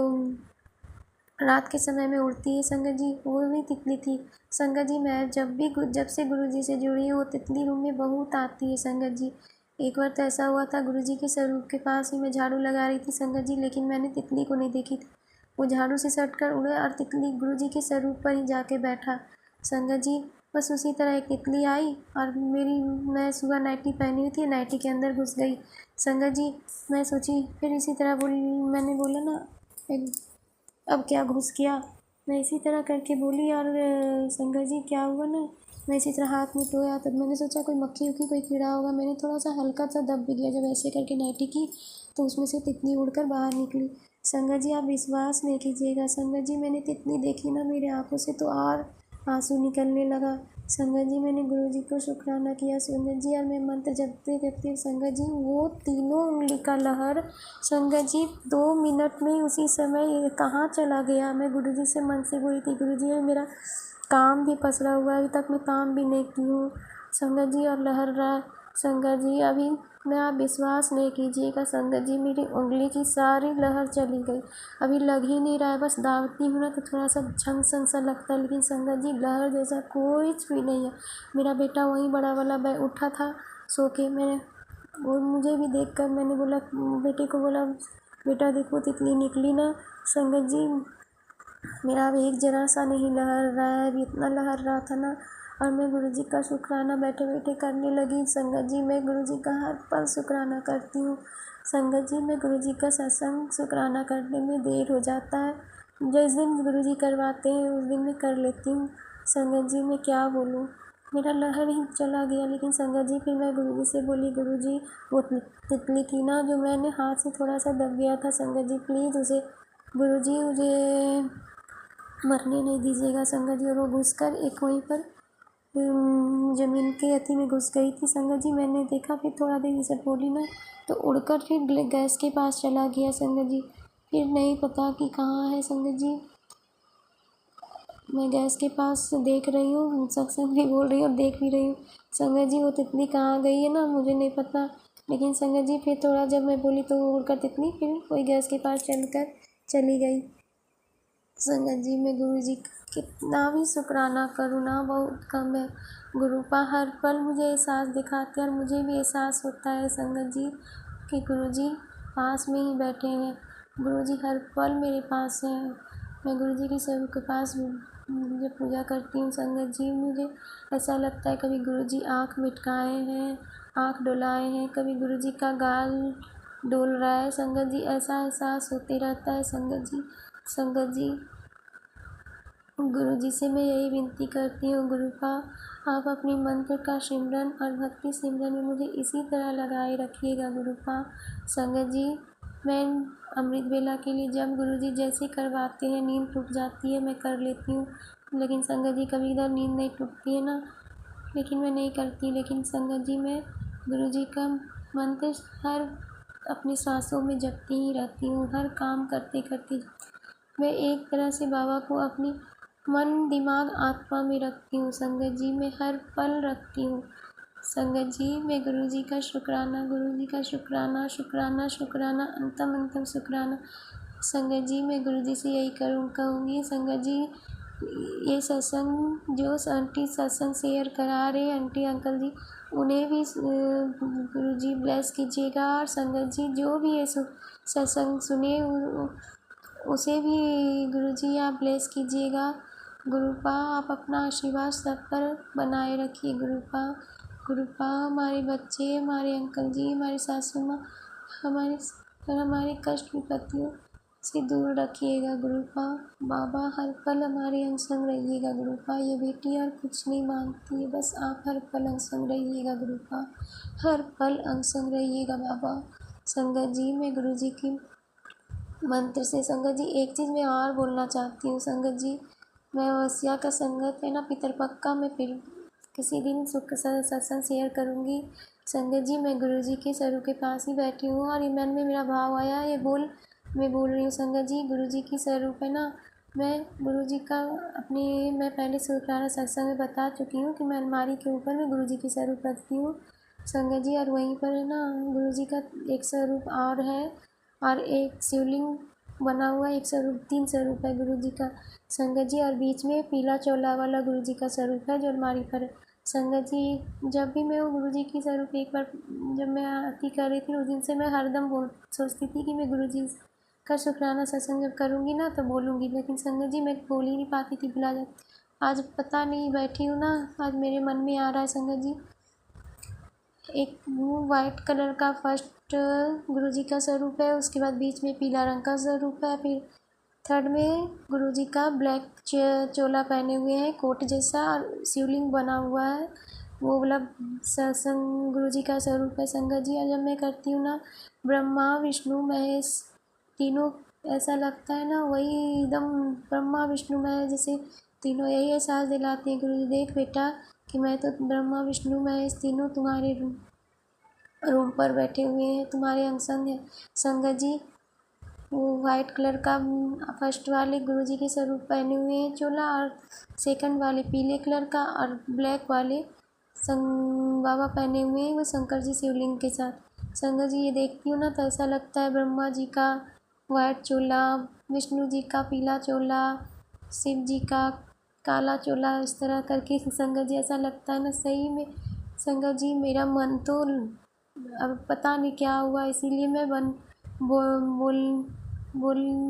रात के समय में उड़ती है संगत जी, वो भी तितली थी संगत जी। मैं जब से गुरुजी से जुड़ी हूँ वो तितली रूम में बहुत आती है संगत जी। एक बार तो ऐसा हुआ था, गुरुजी के स्वरूप के पास ही मैं झाड़ू लगा रही थी संगत जी, लेकिन मैंने तितली को नहीं देखी थी। वो झाड़ू से सटकर उड़े और तितली गुरुजी के स्वरूप पर ही जाके बैठा संगत जी। बस उसी तरह एक तितली आई और मैं सुबह नाइटी पहनी हुई थी, नाइटी के अंदर घुस गई संगत जी। मैं सोची फिर इसी तरह मैंने बोला ना, अब क्या घुस गया, मैं इसी तरह करके बोली और संगत जी क्या हुआ ना, मैं इसी तरह हाथ में धोया तब मैंने सोचा कोई मक्खी उक्खी कोई कीड़ा होगा, मैंने थोड़ा सा हल्का सा दब भी गया जब ऐसे करके नाइटी की तो उसमें से तितली उड़कर बाहर निकली संगत जी। आप विश्वास नहीं कीजिएगा संगत जी, मैंने तितली देखी ना मेरे आंखों से तो और आंसू निकलने लगा संगत जी। मैंने गुरुजी को शुक्राना किया संगत जी, और मैं मंत्र जपते जपते संगत जी वो तीनों उंगली का लहर संगत जी 2 मिनट में उसी समय कहाँ चला गया। मैं गुरुजी से मन से बोली थी, गुरुजी मेरा काम भी पसरा हुआ है, अभी तक मैं काम भी नहीं की हूँ संगत जी, और लहर रहा संगत जी। अभी मैं आप विश्वास नहीं कीजिएगा संगत जी, मेरी उंगली की सारी लहर चली गई, अभी लग ही नहीं रहा है, बस दावती हूँ ना तो थोड़ा सा झंग सा लगता है, लेकिन संगत जी लहर जैसा कुछ भी नहीं है। मेरा बेटा वहीं बड़ा वाला उठा था सो के, मैंने वो मुझे भी देख कर मैंने बोला, बेटे को बोला बेटा देखो तितली निकली ना संगत जी। मेरा अब एक जरा सा नहीं लहर रहा है, अभी इतना लहर रहा था ना। और मैं गुरुजी का शुक्राना बैठे बैठे करने लगी संगत जी। मैं गुरुजी का हर पल शुक्राना करती हूँ संगत जी। मैं गुरुजी का सत्संग शुक्राना करने में देर हो जाता है, जिस दिन गुरुजी करवाते हैं उस दिन मैं कर लेती हूँ संगत जी। मैं क्या बोलूँ, मेरा लहर ही चला गया। लेकिन संगत जी फिर मैं गुरुजी से बोली, गुरुजी वो तितली थी ना जो मैंने हाथ से थोड़ा सा दब गया था संगत जी, प्लीज़ उसे गुरुजी मुझे मरने नहीं दीजिएगा संगत जी। और वो घुसकर एक वहीं पर ज़मीन के अथी में घुस गई थी संगत जी। मैंने देखा फिर थोड़ा देर जैसे बोली ना तो उड़कर फिर गैस के पास चला गया संगत जी, फिर नहीं पता कि कहाँ है संगत जी। मैं गैस के पास देख रही हूँ, सत्संग भी बोल रही हूँ और देख भी रही हूँ संगत जी। वो तितली कहाँ गई है ना मुझे नहीं पता, लेकिन संगत जी फिर थोड़ा जब मैं बोली तो वो उड़कर तितली फिर कोई गैस के पास चली गई संगत जी। मैं गुरुजी का कितना भी शुक्राना करूँ ना बहुत कम है। गुरुपा हर पल मुझे एहसास दिखाते हैं और मुझे भी एहसास होता है संगत जी कि गुरुजी पास में ही बैठे हैं, गुरुजी हर पल मेरे पास हैं। मैं गुरुजी की सब के पास जब पूजा करती हूँ संगत जी, मुझे ऐसा लगता है कभी गुरुजी आँख मिटकाए हैं, आँख डुलाए हैं, कभी गुरुजी का गाल डोल रहा है संगत जी, ऐसा एहसास होते रहता है संगत जी। संगत जी गुरुजी से मैं यही विनती करती हूँ, गुरुपा आप अपनी मंत्र का सिमरन और भक्ति सिमरन में मुझे इसी तरह लगाए रखिएगा गुरुपा। संगत जी मैं अमृत वेला के लिए जब गुरुजी जैसे करवाते हैं नींद टूट जाती है मैं कर लेती हूँ, लेकिन संगत जी कभी इधर नींद नहीं टूटती है ना, लेकिन मैं नहीं करती। लेकिन संगत जी मैं गुरुजी का मंत्र हर अपनी सांसों में जपती ही रहती हूँ, हर काम करते करते मैं एक तरह से बाबा को अपनी मन दिमाग आत्मा में रखती हूँ संगत जी, मैं हर पल रखती हूँ संगत जी। मैं गुरुजी का शुक्राना, गुरुजी का शुक्राना शुक्राना शुक्राना अंतम शुक्राना संगत जी। मैं गुरुजी से यही कहूँगी संगत जी, ये सत्संग जो आंटी सत्संग शेयर करा रहे आंटी अंकल जी उन्हें भी गुरुजी ब्लेस कीजिएगा, और संगत जी जो भी ये सत्संग सुने उसे भी गुरुजी आप ब्लेस कीजिएगा। गुरुपा आप अपना आशीर्वाद सब पर बनाए रखिए गुरुपा। गुरुपा हमारे बच्चे, हमारे अंकल जी, हमारी सासू माँ, हमारे कष्ट विपत्तियों से दूर रखिएगा गुरुपा। बाबा हर पल हमारे अंग संग रहिएगा गुरुपा। ये बेटी और कुछ नहीं मांगती है, बस आप हर पल अंग संग रहिएगा गुरुपा, हर पल अंग संग रहिएगा बाबा। संगत जी मैं गुरुजी की मंत्र से संगत जी एक चीज़ मैं और बोलना चाहती हूँ संगत जी, मैं वसिया का संगत है ना पितरपक्का, मैं फिर किसी दिन सुख सत्संग शेयर करूँगी संगत जी। मैं गुरुजी के सरों के पास ही बैठी हूँ और मन में मेरा भाव आया मैं बोल रही हूँ संगत जी। गुरुजी की स्वरूप है ना, मैं गुरुजी का मैं पहले शुक्राना सत्संग में बता चुकी हूँ कि मैं अलमारी के ऊपर में गुरुजी की स्वरूप रखती हूँ संगत जी, और वहीं पर है ना गुरुजी का एक स्वरूप और है और एक शिवलिंग बना हुआ 300 रुपये गुरु जी का संगत जी। और बीच में पीला चोला वाला गुरु जी का स्वरूप है जो अलमारी पर है। संगत जी, जब भी मैं वो गुरु जी की स्वरूप एक बार जब मैं आरती कर रही थी उस दिन से मैं हरदम सोचती थी कि मैं गुरु जी का शुक्राना सत्संग जब करूँगी ना तो बोलूँगी, लेकिन संगत जी मैं बोल ही नहीं पाती थी, भुला जाती। आज पता नहीं बैठी हूँ ना, आज मेरे मन में आ रहा है संगत जी, एक वो वाइट कलर का फर्स्ट गुरु जी का स्वरूप है, उसके बाद बीच में पीला रंग का स्वरूप है, फिर थर्ड में गुरु जी का ब्लैक चोला पहने हुए हैं कोट जैसा और शिवलिंग बना हुआ है, वो वाला सत्संग गुरु जी का स्वरूप है संगत जी। और जब मैं करती हूँ ना, ब्रह्मा विष्णु महेश तीनों ऐसा लगता है ना, वही एकदम ब्रह्मा विष्णु महेश जैसे तीनों यही एहसास दिलाते हैं, गुरु जी देख बेटा कि मैं तो ब्रह्मा विष्णु महेश तीनों तुम्हारे रूम पर बैठे हुए हैं, तुम्हारे अंग संग है संगत जी। वो वाइट कलर का फर्स्ट वाले गुरु जी के स्वरूप पहने हुए हैं चोला, और सेकंड वाले पीले कलर का और ब्लैक वाले बाबा पहने हुए हैं वो शंकर जी शिवलिंग के साथ। संगत जी ये देखती हूँ ना तो ऐसा लगता है ब्रह्मा जी का वाइट चोला, विष्णु जी का पीला चोला, शिव जी का काला चोला, इस तरह करके संगत जी ऐसा लगता है ना, सही में संगत जी मेरा मन तो अब पता नहीं क्या हुआ, इसीलिए मैं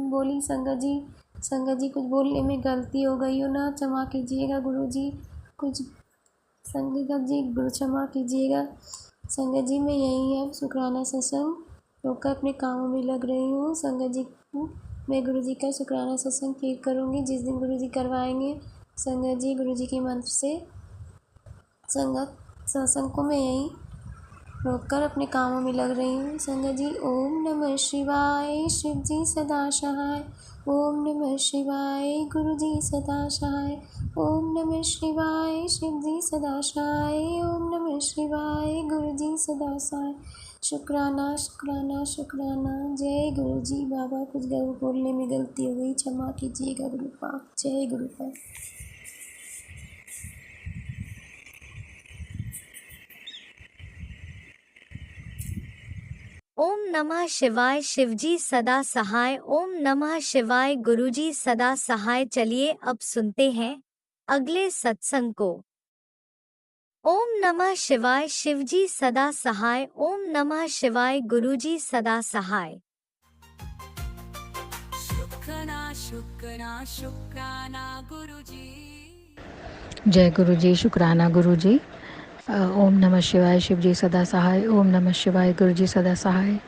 बोली संगत जी। संगत जी कुछ बोलने में गलती हो गई हो ना, क्षमा कीजिएगा गुरु जी, कुछ संगत जी गुरु क्षमा कीजिएगा। संगत जी मैं यही है शुक्राना सत्संग रोकर अपने कामों में लग रही हूँ। संगत जी मैं गुरु जी का शुक्राना सत्संग फिर करूँगी जिस दिन गुरु जी करवाएंगे। संगत जी गुरु जी के मंत्र से संगत सत्संग को मैं यही रोककर अपने कामों में लग रही हूँ। संगत जी ओम नमः शिवाय, शिव जी सदा सहाय। ओम नमः शिवाय, गुरु जी सदा सहाय। ओम नमः शिवाय, शिव जी सदा सहाय। ओम नमः शिवाय, गुरु जी सदा सहाय। शुक्राना शुक्राना शुक्राना। जय गुरु जी। बाबा कुछ बोलने में गलती हो गई, क्षमा कीजिएगा गुरु पाक। जय गुरु पाक। ओम नमः शिवाय, शिवजी सदा सहाय। ओम नमः शिवाय, गुरुजी सदा सहाय। चलिए अब सुनते हैं अगले सत्संग को। ओम नमः शिवाय, शिवजी सदा सहाय। ओम नमः शिवाय, गुरुजी सदा सहाय। शुक्राना शुक्राना शुक्राना गुरुजी। जय गुरु जी। शुक्राना गुरु जी। ओम नमः शिवाय, शिव जी सदा सहाय। ओम नमः शिवाय, गुरु जी सदा सहाय।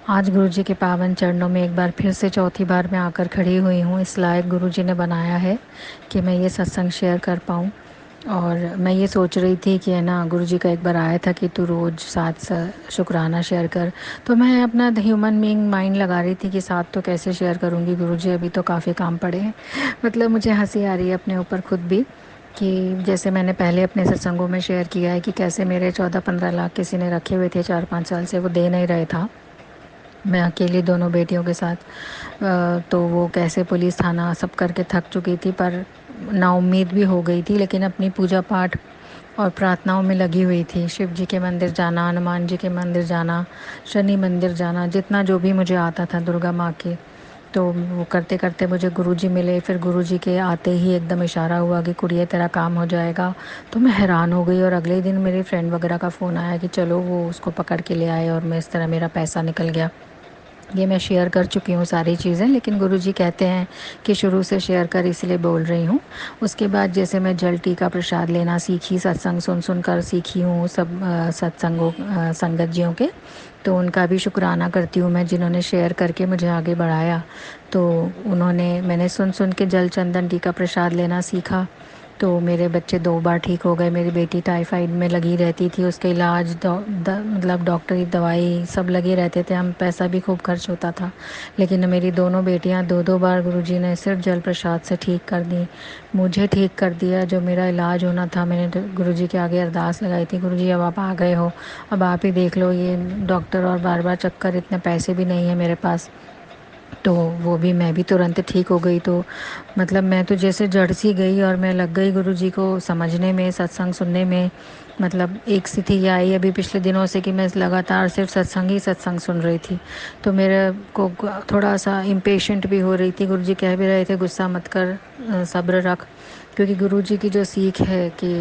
आज गुरु जी के पावन चरणों में एक बार फिर से चौथी बार मैं आकर खड़ी हुई हूँ। इस लायक गुरु जी ने बनाया है कि मैं ये सत्संग शेयर कर पाऊँ। और मैं ये सोच रही थी कि है ना, गुरु जी का एक बार आया था कि तू रोज़ 7 शुक्राना शेयर कर। तो मैं अपना ह्यूमन बीइंग माइंड लगा रही थी कि 7 तो कैसे शेयर करूँगी गुरु जी, अभी तो काफ़ी काम पड़े हैं। मतलब मुझे हंसी आ रही है अपने ऊपर खुद भी, कि जैसे मैंने पहले अपने सत्संगों में शेयर किया है कि कैसे मेरे 14-15 लाख किसी ने रखे हुए थे 4-5 साल से, वो दे नहीं रहे था। मैं अकेली दोनों बेटियों के साथ तो वो कैसे पुलिस थाना सब करके थक चुकी थी, पर नाउम्मीद भी हो गई थी, लेकिन अपनी पूजा पाठ और प्रार्थनाओं में लगी हुई थी। शिव जी के मंदिर जाना, हनुमान जी के मंदिर जाना, शनि मंदिर जाना, जितना जो भी मुझे आता था, दुर्गा माँ के, तो वो करते करते मुझे गुरुजी मिले। फिर गुरुजी के आते ही एकदम इशारा हुआ कि कुड़िए तेरा काम हो जाएगा। तो मैं हैरान हो गई, और अगले दिन मेरे फ्रेंड वगैरह का फ़ोन आया कि चलो वो उसको पकड़ के ले आए, और मैं इस तरह मेरा पैसा निकल गया। ये मैं शेयर कर चुकी हूँ सारी चीज़ें, लेकिन गुरुजी कहते हैं कि शुरू से शेयर कर, इसलिए बोल रही हूँ। उसके बाद जैसे मैं जल टीका प्रसाद लेना सीखी, सत्संग सुन कर सीखी हूँ सब सत्संगों संगत जियों के, तो उनका भी शुक्राना करती हूँ मैं, जिन्होंने शेयर करके मुझे आगे बढ़ाया। तो मैंने सुन के जल चंदन टीका प्रसाद लेना सीखा, तो मेरे बच्चे 2 बार ठीक हो गए। मेरी बेटी टाइफाइड में लगी रहती थी, उसके इलाज मतलब डॉक्टरी दवाई सब लगे रहते थे, हम पैसा भी खूब खर्च होता था। लेकिन मेरी दोनों बेटियां 2-2 बार गुरुजी ने सिर्फ जल प्रसाद से ठीक कर दी, मुझे ठीक कर दिया। जो मेरा इलाज होना था, मैंने तो गुरुजी के आगे अरदास लगाई थी, गुरुजी अब आप आ गए हो, अब आप ही देख लो, ये डॉक्टर और बार बार चक्कर, इतने पैसे भी नहीं है मेरे पास। तो वो भी मैं भी तुरंत ठीक हो गई। तो मतलब मैं तो जैसे जड़ सी गई और मैं लग गई गुरुजी को समझने में, सत्संग सुनने में। मतलब एक स्थिति ये आई अभी पिछले दिनों से कि मैं लगातार सिर्फ सत्संग ही सत्संग सुन रही थी। तो मेरे को थोड़ा सा इम्पेशेंट भी हो रही थी। गुरुजी कह भी रहे थे गुस्सा मत कर, सब्र रख। क्योंकि गुरुजी की जो सीख है कि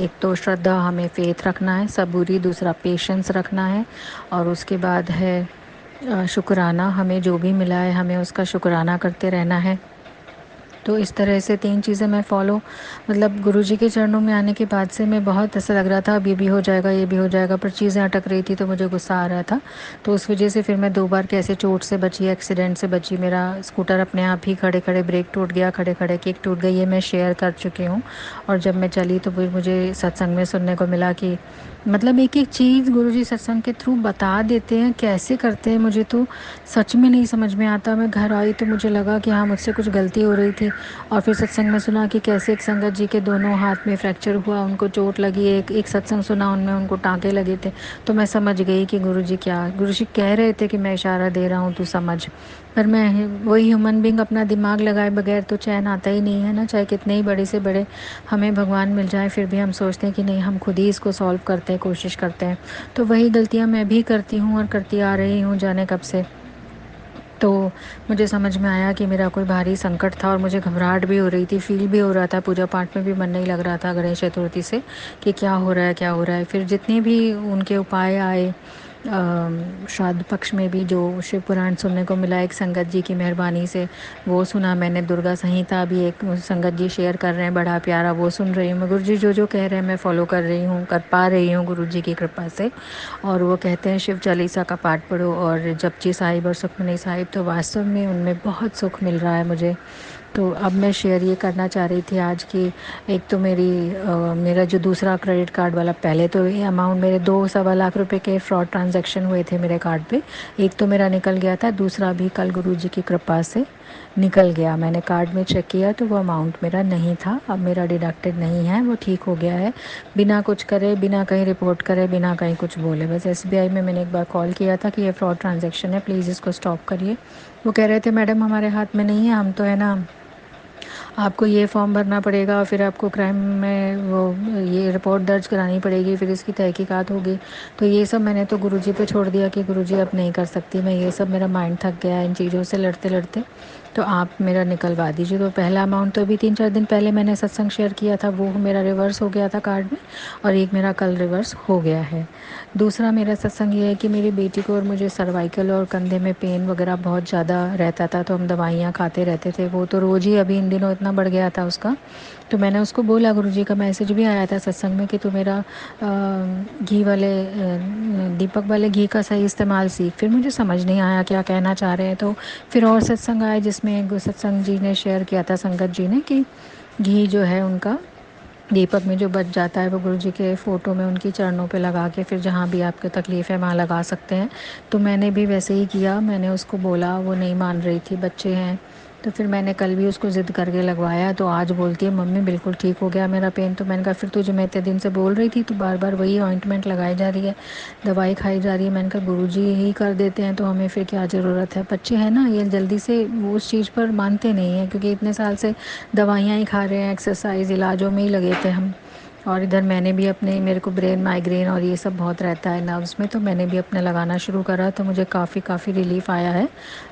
एक तो श्रद्धा, हमें फेथ रखना है सबूरी, दूसरा पेशेंस रखना है, और उसके बाद है शुक्राना। हमें जो भी मिला है हमें उसका शुक्राना करते रहना है। तो इस तरह से 3 चीज़ें मैं फ़ॉलो, मतलब गुरुजी के चरणों में आने के बाद से मैं बहुत ऐसा लग रहा था अब ये भी हो जाएगा, ये भी हो जाएगा, पर चीज़ें अटक रही थी तो मुझे गुस्सा आ रहा था। तो उस वजह से फिर मैं 2 बार कैसे चोट से बची, एक्सीडेंट से बची। मेरा स्कूटर अपने आप ही खड़े खड़े ब्रेक टूट गया, खड़े खड़े किक टूट गई, ये मैं शेयर कर चुकी हूँ। और जब मैं चली तो फिर मुझे सत्संग में सुनने को मिला कि मतलब एक एक चीज़ गुरुजी सत्संग के थ्रू बता देते हैं, कैसे करते हैं मुझे तो सच में नहीं समझ में आता। मैं घर आई तो मुझे लगा कि हाँ मुझसे कुछ गलती हो रही थी। और फिर सत्संग में सुना कि कैसे एक संगत जी के दोनों हाथ में फ्रैक्चर हुआ, उनको चोट लगी। एक एक सत्संग सुना उनमें उनको टाँके लगे थे। तो मैं समझ गई कि गुरुजी कह रहे थे कि मैं इशारा दे रहा हूँ तू समझ। पर मैं वही ह्यूमन बींग, अपना दिमाग लगाए बगैर तो चैन आता ही नहीं है ना। चाहे कितने ही बड़े से बड़े हमें भगवान मिल जाए फिर भी हम सोचते हैं कि नहीं हम खुद ही इसको सॉल्व करते हैं, कोशिश करते हैं। तो वही गलतियाँ मैं भी करती हूँ और करती आ रही हूँ जाने कब से। तो मुझे समझ में आया कि मेरा कोई भारी संकट था और मुझे घबराहट भी हो रही थी, फील भी हो रहा था, पूजा पाठ में भी मन नहीं लग रहा था गणेश चतुर्थी से कि क्या हो रहा है क्या हो रहा है। फिर जितने भी उनके उपाय आए, श्राद्ध पक्ष में भी जो शिव पुराण सुनने को मिला एक संगत जी की मेहरबानी से, वो सुना मैंने। दुर्गा संहिता भी एक संगत जी शेयर कर रहे हैं, बड़ा प्यारा, वो सुन रही हूँ मैं। गुरुजी जो जो कह रहे हैं मैं फ़ॉलो कर रही हूँ, कर पा रही हूँ गुरुजी की कृपा से। और वो कहते हैं शिव चालीसा का पाठ पढ़ो और जपजी साहिब और सुखमनी साहिब, तो वास्तव में उनमें बहुत सुख मिल रहा है मुझे। तो अब मैं शेयर ये करना चाह रही थी आज कि एक तो मेरा जो दूसरा क्रेडिट कार्ड वाला, पहले तो ये अमाउंट मेरे 2 सवा लाख रुपए के फ्रॉड ट्रांजैक्शन हुए थे मेरे कार्ड पे। एक तो मेरा निकल गया था, दूसरा भी कल गुरुजी की कृपा से निकल गया। मैंने कार्ड में चेक किया तो वो अमाउंट मेरा नहीं था, अब मेरा डिडक्टेड नहीं है, वो ठीक हो गया है। बिना कुछ करे, बिना कहीं रिपोर्ट करे, बिना कहीं कुछ बोले, बस एसबीआई में मैंने एक बार कॉल किया था कि ये फ्रॉड ट्रांजैक्शन है, प्लीज़ इसको स्टॉप करिए। वो कह रहे थे मैडम हमारे हाथ में नहीं है, हम तो है ना आपको ये फॉर्म भरना पड़ेगा और फिर आपको क्राइम में वो ये रिपोर्ट दर्ज करानी पड़ेगी, फिर इसकी तहकीकात होगी। तो ये सब मैंने तो गुरुजी पे छोड़ दिया कि गुरुजी अब नहीं कर सकती मैं ये सब, मेरा माइंड थक गया है इन चीज़ों से लड़ते लड़ते, तो आप मेरा निकलवा दीजिए। तो पहला अमाउंट तो अभी 3-4 दिन पहले मैंने सत्संग शेयर किया था, वो मेरा रिवर्स हो गया था कार्ड में, और एक मेरा कल रिवर्स हो गया है। दूसरा मेरा सत्संग ये है कि मेरी बेटी को और मुझे सर्वाइकल और कंधे में पेन वगैरह बहुत ज़्यादा रहता था, तो हम दवाइयाँ खाते रहते थे। वो तो रोज़ ही अभी इन दिनों इतना बढ़ गया था उसका। तो मैंने उसको बोला, गुरुजी का मैसेज भी आया था सत्संग में कि तू मेरा घी वाले दीपक वाले घी का सही इस्तेमाल सीख। फिर मुझे समझ नहीं आया क्या कहना चाह रहे हैं। तो फिर और सत्संग आए जिसमें एक सत्संग जी ने शेयर किया था, संगत जी ने, कि घी जो है उनका दीपक में जो बच जाता है वो गुरुजी के फ़ोटो में उनकी चरणों पे लगा के फिर जहाँ भी आपको तकलीफ़ है वहाँ लगा सकते हैं। तो मैंने भी वैसे ही किया, मैंने उसको बोला, वो नहीं मान रही थी, बच्चे हैं। तो फिर मैंने कल भी उसको ज़िद करके लगवाया, तो आज बोलती है मम्मी बिल्कुल ठीक हो गया मेरा पेन। तो मैंने कहा फिर तुझे मैं इतने दिन से बोल रही थी, तो बार बार वही ऑइंटमेंट लगाई जा रही है, दवाई खाई जा रही है। मैंने कहा गुरुजी ही कर देते हैं तो हमें फिर क्या ज़रूरत है। बच्चे हैं ना, ये जल्दी से वो उस चीज़ पर मानते नहीं हैं, क्योंकि इतने साल से दवाइयाँ ही खा रहे हैं, एक्सरसाइज इलाजों में ही लगे थे हम। और इधर मैंने भी अपने, मेरे को ब्रेन माइग्रेन और ये सब बहुत रहता है नर्व्स में, तो मैंने भी अपने लगाना शुरू करा, तो मुझे काफ़ी रिलीफ़ आया है।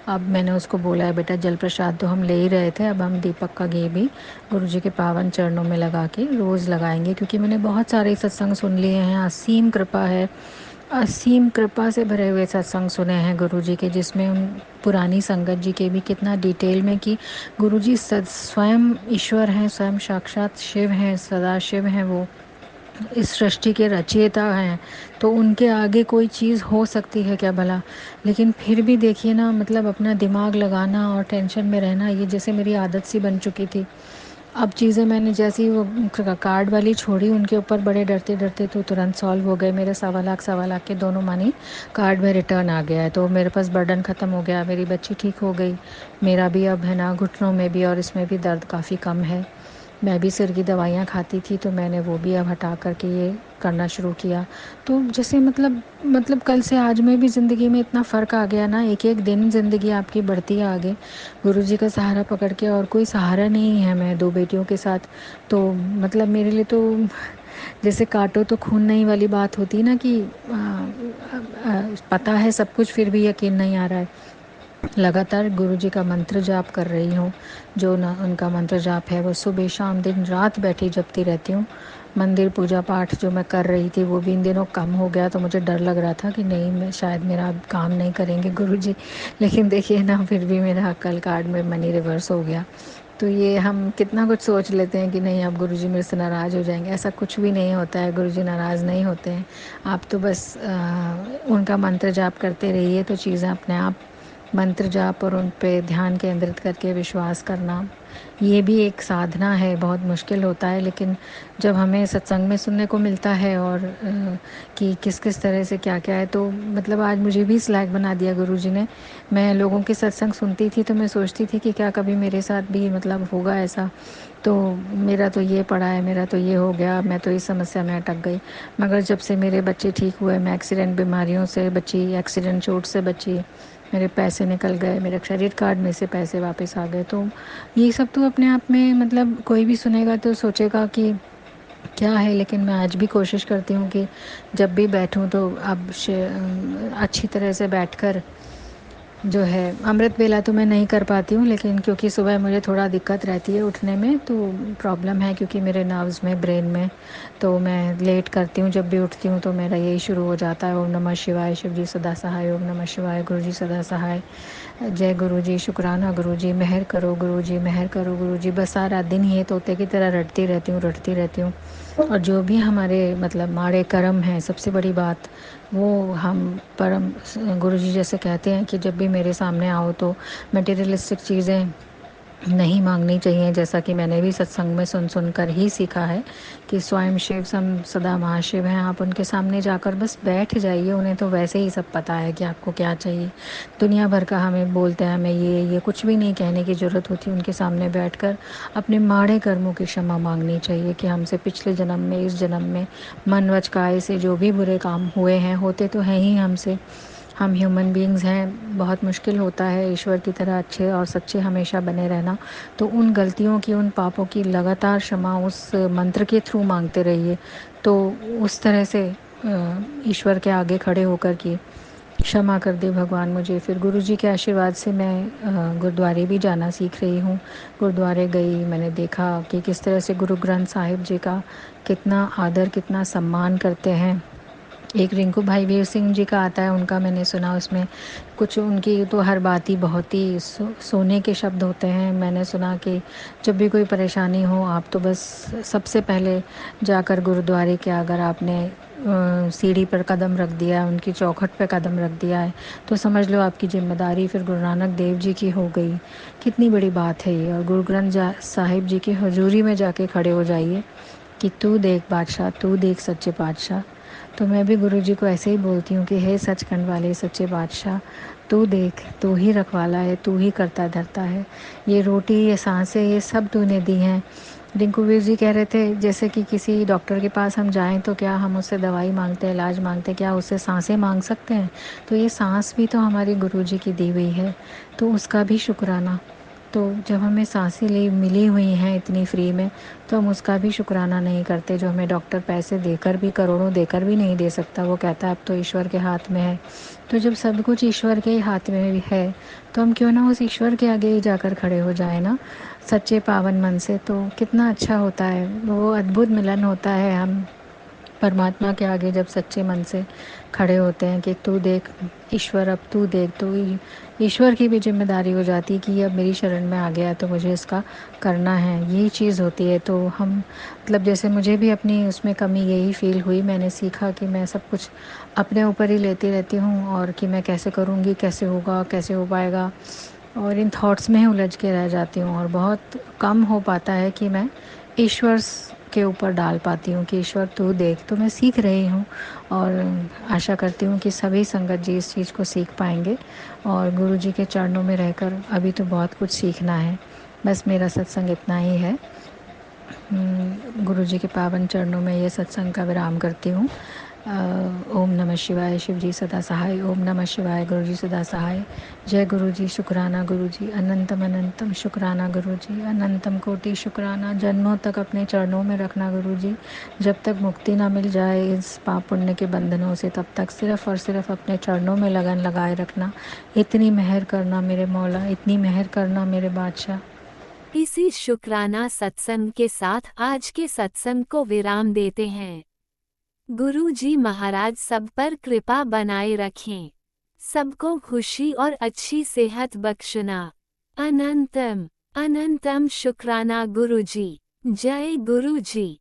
अब मैंने उसको बोला है बेटा जल प्रसाद तो हम ले ही रहे थे, अब हम दीपक का घी भी गुरुजी के पावन चरणों में लगा के रोज़ लगाएंगे, क्योंकि मैंने बहुत सारे सत्संग सुन लिए हैं। असीम कृपा है, असीम कृपा से भरे हुए सत्संग सुने हैं गुरुजी के, जिसमें उन पुरानी संगत जी के भी कितना डिटेल में कि गुरुजी स्वयं ईश्वर हैं, स्वयं साक्षात शिव हैं, सदा शिव हैं, वो इस सृष्टि के रचयिता हैं। तो उनके आगे कोई चीज़ हो सकती है क्या भला। लेकिन फिर भी देखिए ना, मतलब अपना दिमाग लगाना और टेंशन में रहना, ये जैसे मेरी आदत सी बन चुकी थी। अब चीज़ें मैंने जैसे ही वो कार्ड वाली छोड़ी, उनके ऊपर बड़े डरते डरते तो तुरंत सॉल्व हो गए। मेरे 1.25 लाख के दोनों मनी कार्ड में रिटर्न आ गया है, तो मेरे पास बर्डन ख़त्म हो गया, मेरी बच्ची ठीक हो गई, मेरा भी अब है ना घुटनों में भी और इसमें भी दर्द काफ़ी कम है। मैं भी सिर की दवाइयाँ खाती थी, तो मैंने वो भी अब हटा करके ये करना शुरू किया। तो जैसे मतलब कल से आज में भी ज़िंदगी में इतना फ़र्क आ गया ना, एक एक दिन ज़िंदगी आपकी बढ़ती है आगे गुरुजी का सहारा पकड़ के। और कोई सहारा नहीं है, मैं 2 बेटियों के साथ। तो मतलब मेरे लिए तो जैसे काटो तो खून नहीं वाली बात होती ना कि पता है सब कुछ फिर भी यकीन नहीं आ रहा है। लगातार गुरुजी का मंत्र जाप कर रही हूँ। जो ना उनका मंत्र जाप है वो सुबह शाम दिन रात बैठी जपती रहती हूँ। मंदिर पूजा पाठ जो मैं कर रही थी वो भी इन दिनों कम हो गया, तो मुझे डर लग रहा था कि नहीं मैं शायद मेरा अब काम नहीं करेंगे गुरुजी। लेकिन देखिए ना, फिर भी मेरा कल कार्ड में मनी रिवर्स हो गया। तो ये हम कितना कुछ सोच लेते हैं कि नहीं अब गुरुजी मेरे से नाराज़ हो जाएंगे, ऐसा कुछ भी नहीं होता है। गुरुजी नाराज़ नहीं होते हैं। आप तो बस उनका मंत्र जाप करते रहिए तो चीज़ें अपने आप, मंत्र जाप और उन पे ध्यान केंद्रित करके विश्वास करना, ये भी एक साधना है। बहुत मुश्किल होता है, लेकिन जब हमें सत्संग में सुनने को मिलता है और कि किस किस तरह से क्या क्या है, तो मतलब आज मुझे भी स्लैग बना दिया गुरुजी ने। मैं लोगों के सत्संग सुनती थी तो मैं सोचती थी कि क्या कभी मेरे साथ भी मतलब होगा ऐसा। तो मेरा तो ये पड़ा है, मेरा तो ये हो गया, मैं तो इस समस्या में अटक गई। मगर जब से मेरे बच्चे ठीक हुए, मैं एक्सीडेंट बीमारियों से बची, एक्सीडेंट चोट से बची, मेरे पैसे निकल गए, मेरे क्रेडिट कार्ड में से पैसे वापस आ गए। तो ये सब तो अपने आप में मतलब कोई भी सुनेगा तो सोचेगा कि क्या है, लेकिन मैं आज भी कोशिश करती हूँ कि जब भी बैठूँ तो अब अच्छी तरह से बैठकर जो है, अमृत वेला तो मैं नहीं कर पाती हूँ, लेकिन क्योंकि सुबह मुझे थोड़ा दिक्कत रहती है उठने में, तो प्रॉब्लम है क्योंकि मेरे नर्व्स में, ब्रेन में, तो मैं लेट करती हूँ। जब भी उठती हूँ तो मेरा यही शुरू हो जाता है, ओम नमः शिवाय, शिव जी सदा सहाय, ओम नमः शिवाय, गुरु जी सदा सहाय, जय गुरु जी, शुक्राना गुरु जी, मेहर करो गुरु जी, मेहर करो गुरु जी। बस सारा दिन ये तोते की तरह रटती रहती हूँ। और जो भी हमारे मतलब माड़े कर्म हैं, सबसे बड़ी बात वो हम परम गुरुजी जैसे कहते हैं कि जब भी मेरे सामने आओ तो मटेरियलिस्टिक चीज़ें नहीं मांगनी चाहिए। जैसा कि मैंने भी सत्संग में सुन कर ही सीखा है कि स्वयं शिव सदा महाशिव हैं। आप उनके सामने जाकर बस बैठ जाइए, उन्हें तो वैसे ही सब पता है कि आपको क्या चाहिए। दुनिया भर का हमें बोलते हैं, हमें ये कुछ भी नहीं कहने की ज़रूरत होती। उनके सामने बैठकर अपने माड़े कर्मों की क्षमा मांगनी चाहिए कि हमसे पिछले जन्म में, इस जन्म में मन वच काया से जो भी बुरे काम हुए हैं, होते तो हैं ही हमसे, हम ह्यूमन बीइंग्स हैं, बहुत मुश्किल होता है ईश्वर की तरह अच्छे और सच्चे हमेशा बने रहना। तो उन गलतियों की, उन पापों की लगातार क्षमा उस मंत्र के थ्रू मांगते रहिए। तो उस तरह से ईश्वर के आगे खड़े होकर कि क्षमा कर दे भगवान मुझे। फिर गुरुजी के आशीर्वाद से मैं गुरुद्वारे भी जाना सीख रही हूँ। गुरुद्वारे गई, मैंने देखा कि किस तरह से गुरु ग्रंथ साहिब जी का कितना आदर, कितना सम्मान करते हैं। एक रिंकू भाई वीर सिंह जी का आता है, उनका मैंने सुना, उसमें कुछ उनकी तो हर बात ही बहुत ही सोने के शब्द होते हैं। मैंने सुना कि जब भी कोई परेशानी हो, आप तो बस सबसे पहले जाकर गुरुद्वारे के, अगर आपने सीढ़ी पर कदम रख दिया है, उनकी चौखट पर कदम रख दिया है, तो समझ लो आपकी जिम्मेदारी फिर गुरु नानक देव जी की हो गई। कितनी बड़ी बात है ये। और गुरु ग्रंथ साहिब जी की हजूरी में जाके खड़े हो जाइए कि तू देख बादशाह, तू देख सच्चे बादशाह। तो मैं भी गुरुजी को ऐसे ही बोलती हूँ कि हे सचखंड वाले सच्चे बादशाह, तू देख, तू ही रखवाला है, तू ही करता धरता है। ये रोटी, ये सांसें, ये सब तूने दी हैं। रिंकू वीर जी कह रहे थे जैसे कि किसी डॉक्टर के पास हम जाएं तो क्या हम उससे दवाई मांगते हैं, इलाज मांगते हैं, क्या उससे सांसें मांग सकते हैं? तो ये सांस भी तो हमारी गुरुजी की दी हुई है, तो उसका भी शुक्राना। तो जब हमें सांसें मिली हुई हैं इतनी फ्री में, तो हम उसका भी शुक्राना नहीं करते। जो हमें डॉक्टर पैसे देकर भी, करोड़ों देकर भी नहीं दे सकता, वो कहता है अब तो ईश्वर के हाथ में है। तो जब सब कुछ ईश्वर के हाथ में भी है, तो हम क्यों ना उस ईश्वर के आगे ही जाकर खड़े हो जाए ना, सच्चे पावन मन से। तो कितना अच्छा होता है, वो अद्भुत मिलन होता है हम परमात्मा के आगे जब सच्चे मन से खड़े होते हैं कि तू देख ईश्वर, अब तू देख। तो ईश्वर की भी जिम्मेदारी हो जाती है कि अब मेरी शरण में आ गया तो मुझे इसका करना है, यही चीज़ होती है। तो हम मतलब जैसे मुझे भी अपनी उसमें कमी यही फील हुई। मैंने सीखा कि मैं सब कुछ अपने ऊपर ही लेती रहती हूँ, और कि मैं कैसे करूँगी, कैसे होगा, कैसे हो पाएगा, और इन थॉट्स में ही उलझ के रह जाती हूँ। और बहुत कम हो पाता है कि मैं ईश्वर के ऊपर डाल पाती हूँ कि ईश्वर तू देख। तो मैं सीख रही हूँ, और आशा करती हूँ कि सभी संगत जी इस चीज़ को सीख पाएंगे। और गुरु जी के चरणों में रहकर अभी तो बहुत कुछ सीखना है। बस मेरा सत्संग इतना ही है। गुरु जी के पावन चरणों में ये सत्संग का विराम करती हूँ। ओम नमः शिवाय, शिव जी सदा सहाय। ओम नमः शिवाय, गुरु जी सदा सहाय। जय गुरु जी, शुक्राना गुरु जी, अनंतम अनंतम शुक्राना गुरु जी, अनंतम कोटि शुक्राना। जन्मों तक अपने चरणों में रखना गुरु जी। जब तक मुक्ति ना मिल जाए इस पाप पुण्य के बंधनों से, तब तक सिर्फ और सिर्फ अपने चरणों में लगन लगाए रखना। इतनी मेहर करना मेरे मौला, इतनी मेहर करना मेरे बादशाह। इसी शुक्राना सत्संग के साथ आज के सत्संग को विराम देते हैं। गुरु जी महाराज सब पर कृपा बनाए रखें, सबको खुशी और अच्छी सेहत बख्शना। अनंतम अनंतम शुक्राना गुरु जी। जय गुरु जी।